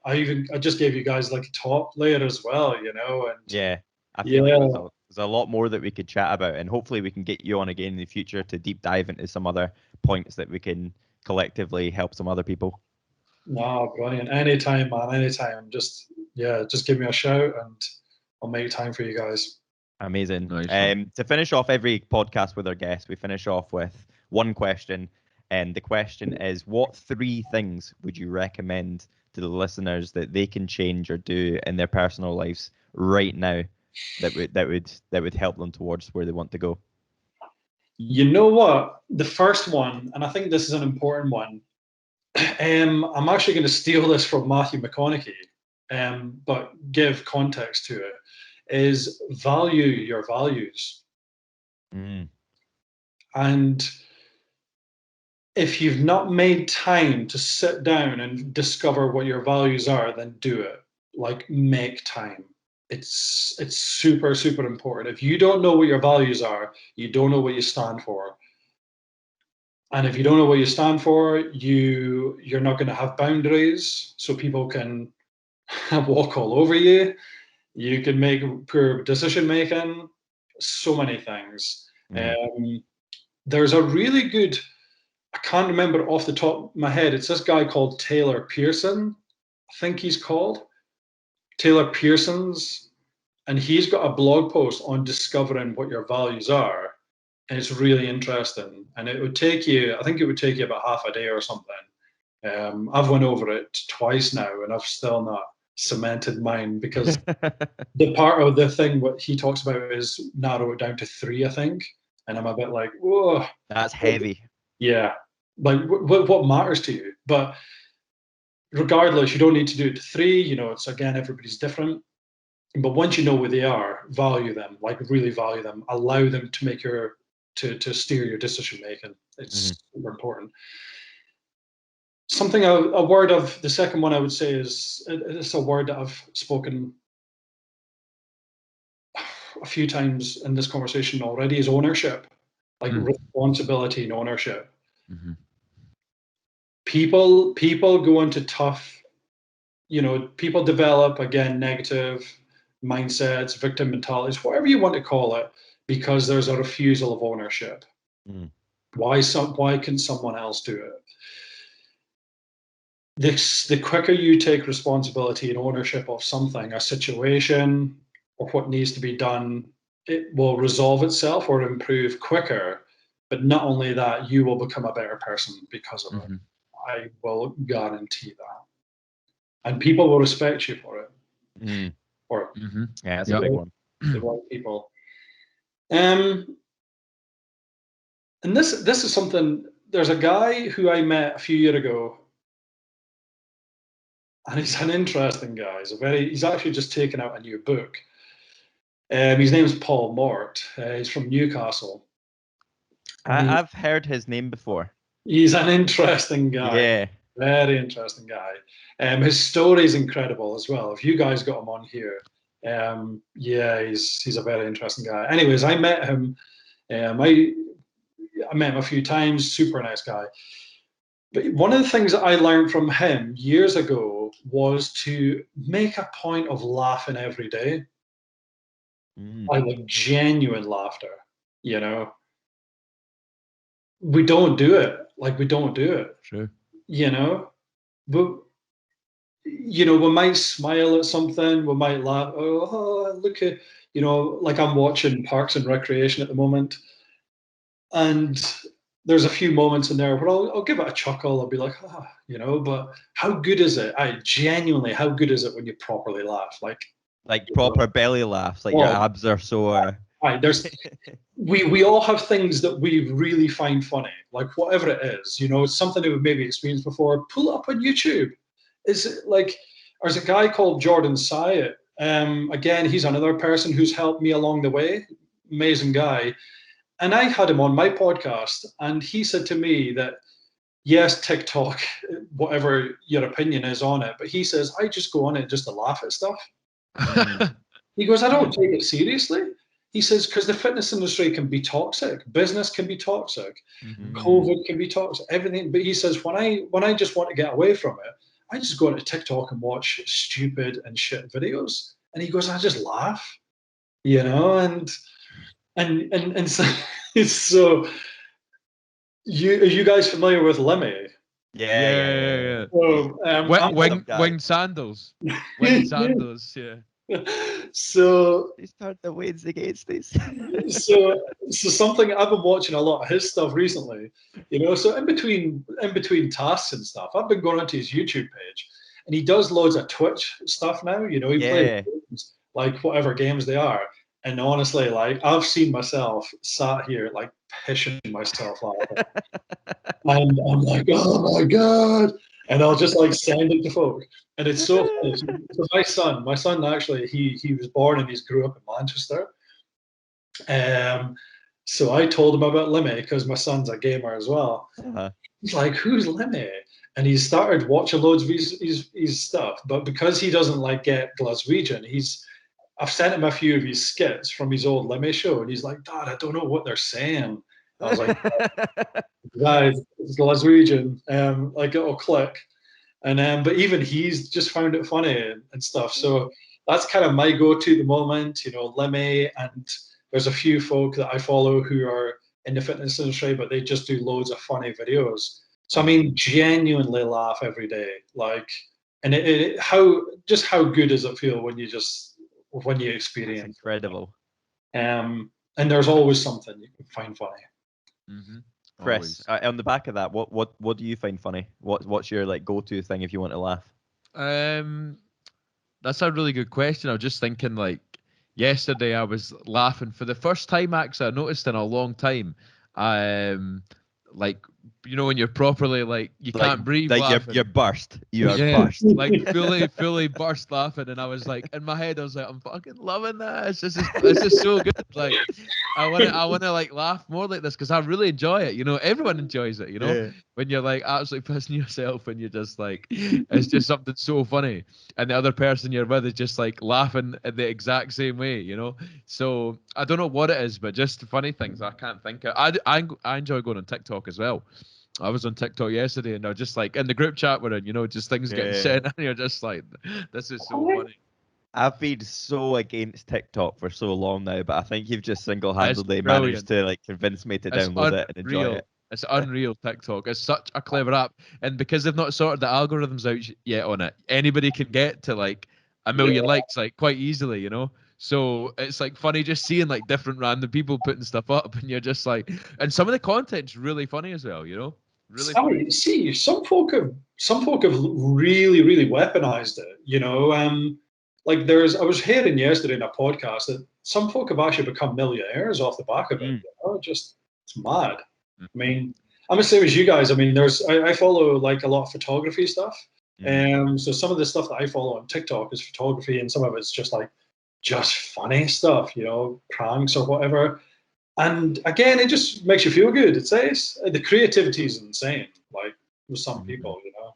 I just gave you guys like a top layer as well, you know, and Yeah, I feel like there's a lot more that we could chat about, and hopefully we can get you on again in the future to deep dive into some other points that we can collectively help some other people. No, brilliant. Anytime, man, anytime. Just give me a shout and I'll make time for you guys. Amazing. Nice. To finish off every podcast with our guests, we finish off with one question, and the question is, what 3 things would you recommend to the listeners that they can change or do in their personal lives right now that would help them towards where they want to go? You know what? The first one, and I think this is an important one. I'm actually going to steal this from Matthew McConaughey, but give context to it, is value your values. Mm. And if you've not made time to sit down and discover what your values are, then do it. Like, make time. It's super, super important. If you don't know what your values are, you don't know what you stand for. And if you don't know what you stand for, you're not going to have boundaries, so people can walk all over you. You can make poor decision making. So many things. There's a really good, I can't remember off the top of my head. It's this guy called Taylor Pearson. I think he's called Taylor Pearson's, and he's got a blog post on discovering what your values are. And it's really interesting. And I think it would take you about half a day or something. I've went over it twice now, and I've still not cemented mine, because the part of the thing what he talks about is narrow it down to 3, I think. And I'm a bit like, whoa. That's heavy. Yeah. Like, what matters to you? But regardless, you don't need to do it to 3. You know, it's, again, everybody's different. But once you know where they are, value them, like really value them. Allow them to make your to steer your decision making. It's super important. Something, a word of the second one I would say is, it's a word that I've spoken a few times in this conversation already, is ownership, like responsibility and ownership. People go into tough, people develop, again, negative mindsets, victim mentalities, whatever you want to call it, because there's a refusal of ownership. Why can someone else do it? The quicker you take responsibility and ownership of something, a situation, or what needs to be done, it will resolve itself or improve quicker. But not only that, you will become a better person because of it. I will guarantee that. And people will respect you for it. Yeah, that's a big one. The right people. And this is something, there's a guy who I met a few years ago, and he's an interesting guy. He's actually just taken out a new book. His name's Paul Mort. He's from Newcastle. I've heard his name before. He's an interesting guy. Yeah. Very interesting guy. His story is incredible as well. If you guys got him on here, he's a very interesting guy. Anyways, I met him. I met him a few times. Super nice guy. But one of the things that I learned from him years ago was to make a point of laughing every day. Like genuine laughter, We don't do it. We don't do it. Sure. But we might smile at something, we might laugh. Oh, look at, like I'm watching Parks and Recreation at the moment, and there's a few moments in there where I'll give it a chuckle. I'll be like, but how good is it? How good is it when you properly laugh? Like proper belly laughs, like your abs are sore. There's we all have things that we really find funny, like whatever it is, it's something that we've maybe experienced before. Pull it up on YouTube. There's a guy called Jordan Syatt. Again, he's another person who's helped me along the way. Amazing guy. And I had him on my podcast, and he said to me that, yes, TikTok, whatever your opinion is on it, but he says, I just go on it just to laugh at stuff. He goes, I don't take it seriously. He says, because the fitness industry can be toxic, business can be toxic, COVID can be toxic, everything. But he says, when I just want to get away from it, I just go into TikTok and watch stupid and shit videos. And he goes, I just laugh, and so are you guys familiar with Lemmy? Yeah. So, wing sandals. Wing sandals, yeah. So they start the wins against this. so something I've been watching a lot of his stuff recently, so in between tasks and stuff, I've been going onto his YouTube page, and he does loads of Twitch stuff now. He plays games, like whatever games they are. And honestly, I've seen myself sat here pissing myself laughing. And I'm like, oh my God. And I'll just send it to folk. And it's so funny. So my son actually, he was born and he's grew up in Manchester. So I told him about Lemmy because my son's a gamer as well. He's like, who's Lemmy? And he started watching loads of his stuff. But because he doesn't get Glaswegian, I've sent him a few of his skits from his old Lemmy show. And he's like, Dad, I don't know what they're saying. I was like, guys, it's Glaswegian. It'll click. And but even he's just found it funny and stuff. So that's kind of my go-to at the moment, Lemmy. And there's a few folk that I follow who are in the fitness industry, but they just do loads of funny videos. So genuinely laugh every day. And how good does it feel when you experience? It's incredible. And there's always something you can find funny. Chris, on the back of that, what do you find funny? What's your go-to thing if you want to laugh? That's a really good question. I was just thinking yesterday I was laughing for the first time actually I noticed in a long time. you know, when you're properly like you can't breathe like laughing. you're burst. You are Yeah, burst. like fully burst laughing, and I was like, in my head, I was like, I'm fucking loving this. This is so good. Like, I wanna like laugh more like this because I really enjoy it. You know, everyone enjoys it. You know, Yeah. when you're like absolutely pissing yourself, and you're just like, it's just something so funny, and the other person you're with is just like laughing in the exact same way. You know, so I don't know what it is, but just funny things I can't think of. I enjoy going on TikTok as well. I was on TikTok yesterday, and I was just like in the group chat we're in, you know, just things getting said, and you're just like, this is so funny. I've been so against TikTok for so long now, but I think you've just single-handedly brilliant. managed to like convince me to It's download it and enjoy unreal. it. It's unreal, TikTok. It's such a clever app, and because they've not sorted the algorithms out yet on it, anybody can get to like a million likes like quite easily, you know. So it's like funny just seeing like different random people putting stuff up, and you're just like, and some of the content's really funny as well, you know. Really I funny. mean, see, some folk have really, really weaponized it. You know, like I was hearing yesterday in a podcast that some folk have actually become millionaires off the back of it. You know, it's mad. I mean, I'm the same as you guys. I mean, I follow like a lot of photography stuff. So some of the stuff that I follow on TikTok is photography, and some of it's just funny stuff, you know, pranks or whatever. And again, it just makes you feel good. It says the creativity is insane. Like with some people, you know.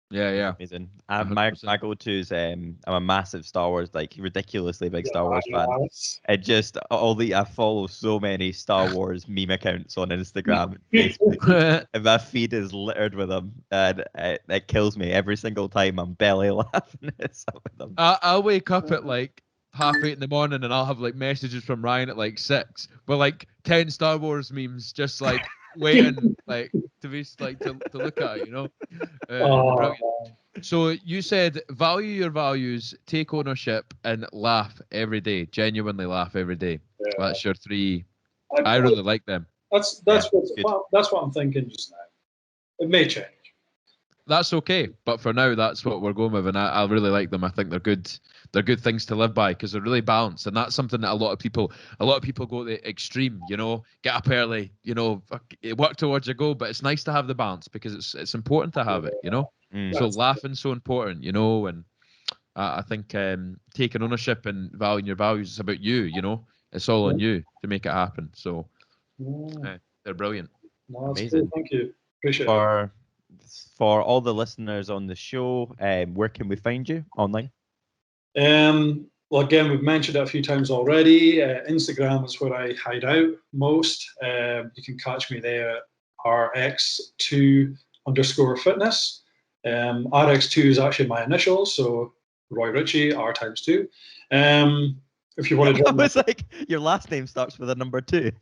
Yeah. Amazing. My go-to is I'm a massive Star Wars, like ridiculously big Star Wars fan. It just I follow so many Star Wars meme accounts on Instagram and Facebook, and my feed is littered with them, and it kills me every single time. I'm belly laughing at some of them. I'll wake up at like 8:30 in the morning, and I'll have like messages from Ryan at like 6, but like 10 Star Wars memes just like waiting like to be like to look at it, you know. Brilliant. So you said value your values, take ownership, and laugh every day. Genuinely laugh every day. Yeah. That's your 3. I really like them. That's what I'm thinking just now. It may change. That's okay, but for now, that's what we're going with, and I really like them. I think they're good. They're good things to live by because they're really balanced, and that's something that a lot of people go to the extreme. You know, get up early, you know, work towards your goal. But it's nice to have the balance because it's important to have it. You know, so laughing's so important. You know, and I think taking ownership and valuing your values is about you. You know, it's all on you to make it happen. So they're brilliant. No, that's amazing. Cool. Thank you. Appreciate it. For all the listeners on the show, where can we find you online? Well, again, we've mentioned it a few times already. Instagram is where I hide out most. You can catch me there, RX2_fitness. RX2 is actually my initials, so Roy Ritchie, R times 2. If you want to I was like, your last name starts with a number 2.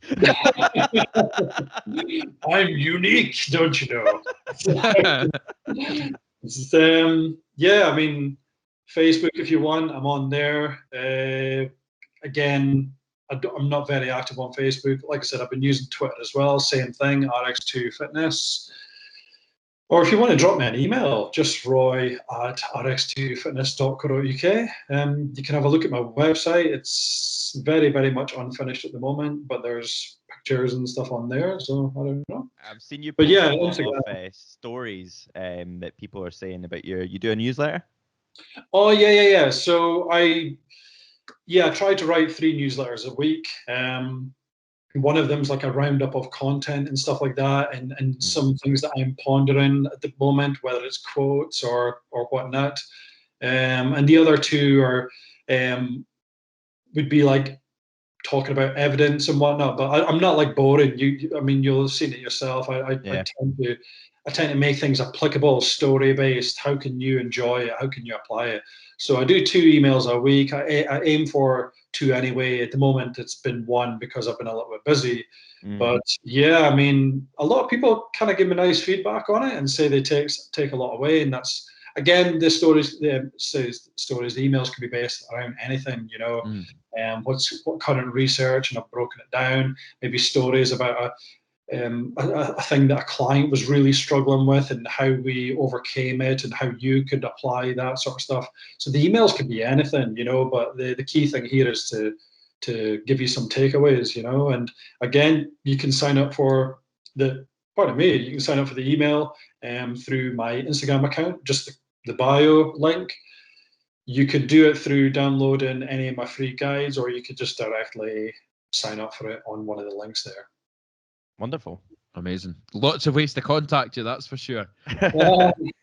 I'm unique, don't you know? Yeah, I mean, Facebook, if you want, I'm on there. Again, I'm not very active on Facebook. Like I said, I've been using Twitter as well. Same thing, RX2 Fitness. Or if you want to drop me an email, just roy@rx2fitness.co.uk. You can have a look at my website. It's very, very much unfinished at the moment, but there's pictures and stuff on there. So I don't know. I've seen you post a lot of stories that people are saying about you do a newsletter? Oh, yeah. So I try to write 3 newsletters a week. One of them's like a roundup of content and stuff like that, and some things that I'm pondering at the moment, whether it's quotes or whatnot. And the other 2 are would be like talking about evidence and whatnot. But I'm not like boring. I mean, you'll have seen it yourself. I tend to make things applicable, story based. How can you enjoy it? How can you apply it? So I do 2 emails a week. I aim for 2 anyway. At the moment, it's been 1 because I've been a little bit busy. But yeah, I mean, a lot of people kind of give me nice feedback on it and say they take a lot away. And that's, again, the emails can be based around anything, you know, what current research, and I've broken it down. Maybe stories about a thing that a client was really struggling with and how we overcame it and how you could apply that sort of stuff. So the emails can be anything, you know, but the key thing here is to give you some takeaways, you know. And again, you can sign up for pardon me, you can sign up for the email through my Instagram account, just the bio link. You could do it through downloading any of my free guides, or you could just directly sign up for it on one of the links there. Wonderful. Amazing. Lots of ways to contact you, that's for sure.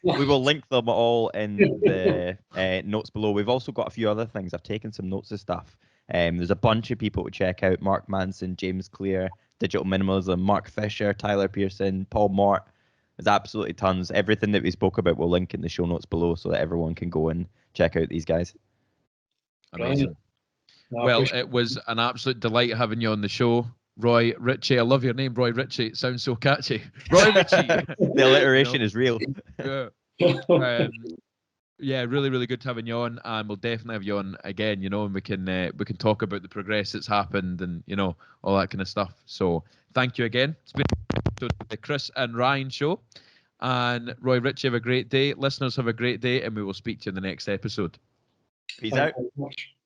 We will link them all in the notes below. We've also got a few other things. I've taken some notes of stuff. There's a bunch of people to check out: Mark Manson, James Clear, Digital Minimalism, Mark Fisher, Tyler Pearson, Paul Mort. There's absolutely tons. Everything that we spoke about we'll link in the show notes below so that everyone can go and check out these guys. Amazing. Well, it was an absolute delight having you on the show, Roy Ritchie. I love your name, Roy Ritchie. It sounds so catchy. Roy Ritchie. The alliteration is real. Yeah. Yeah, really, really good having you on, and we'll definitely have you on again, and we can talk about the progress that's happened and, all that kind of stuff. So thank you again. It's been the Chris and Ryan show, and Roy Ritchie, have a great day. Listeners, have a great day, and we will speak to you in the next episode. Peace out. Thank you very much.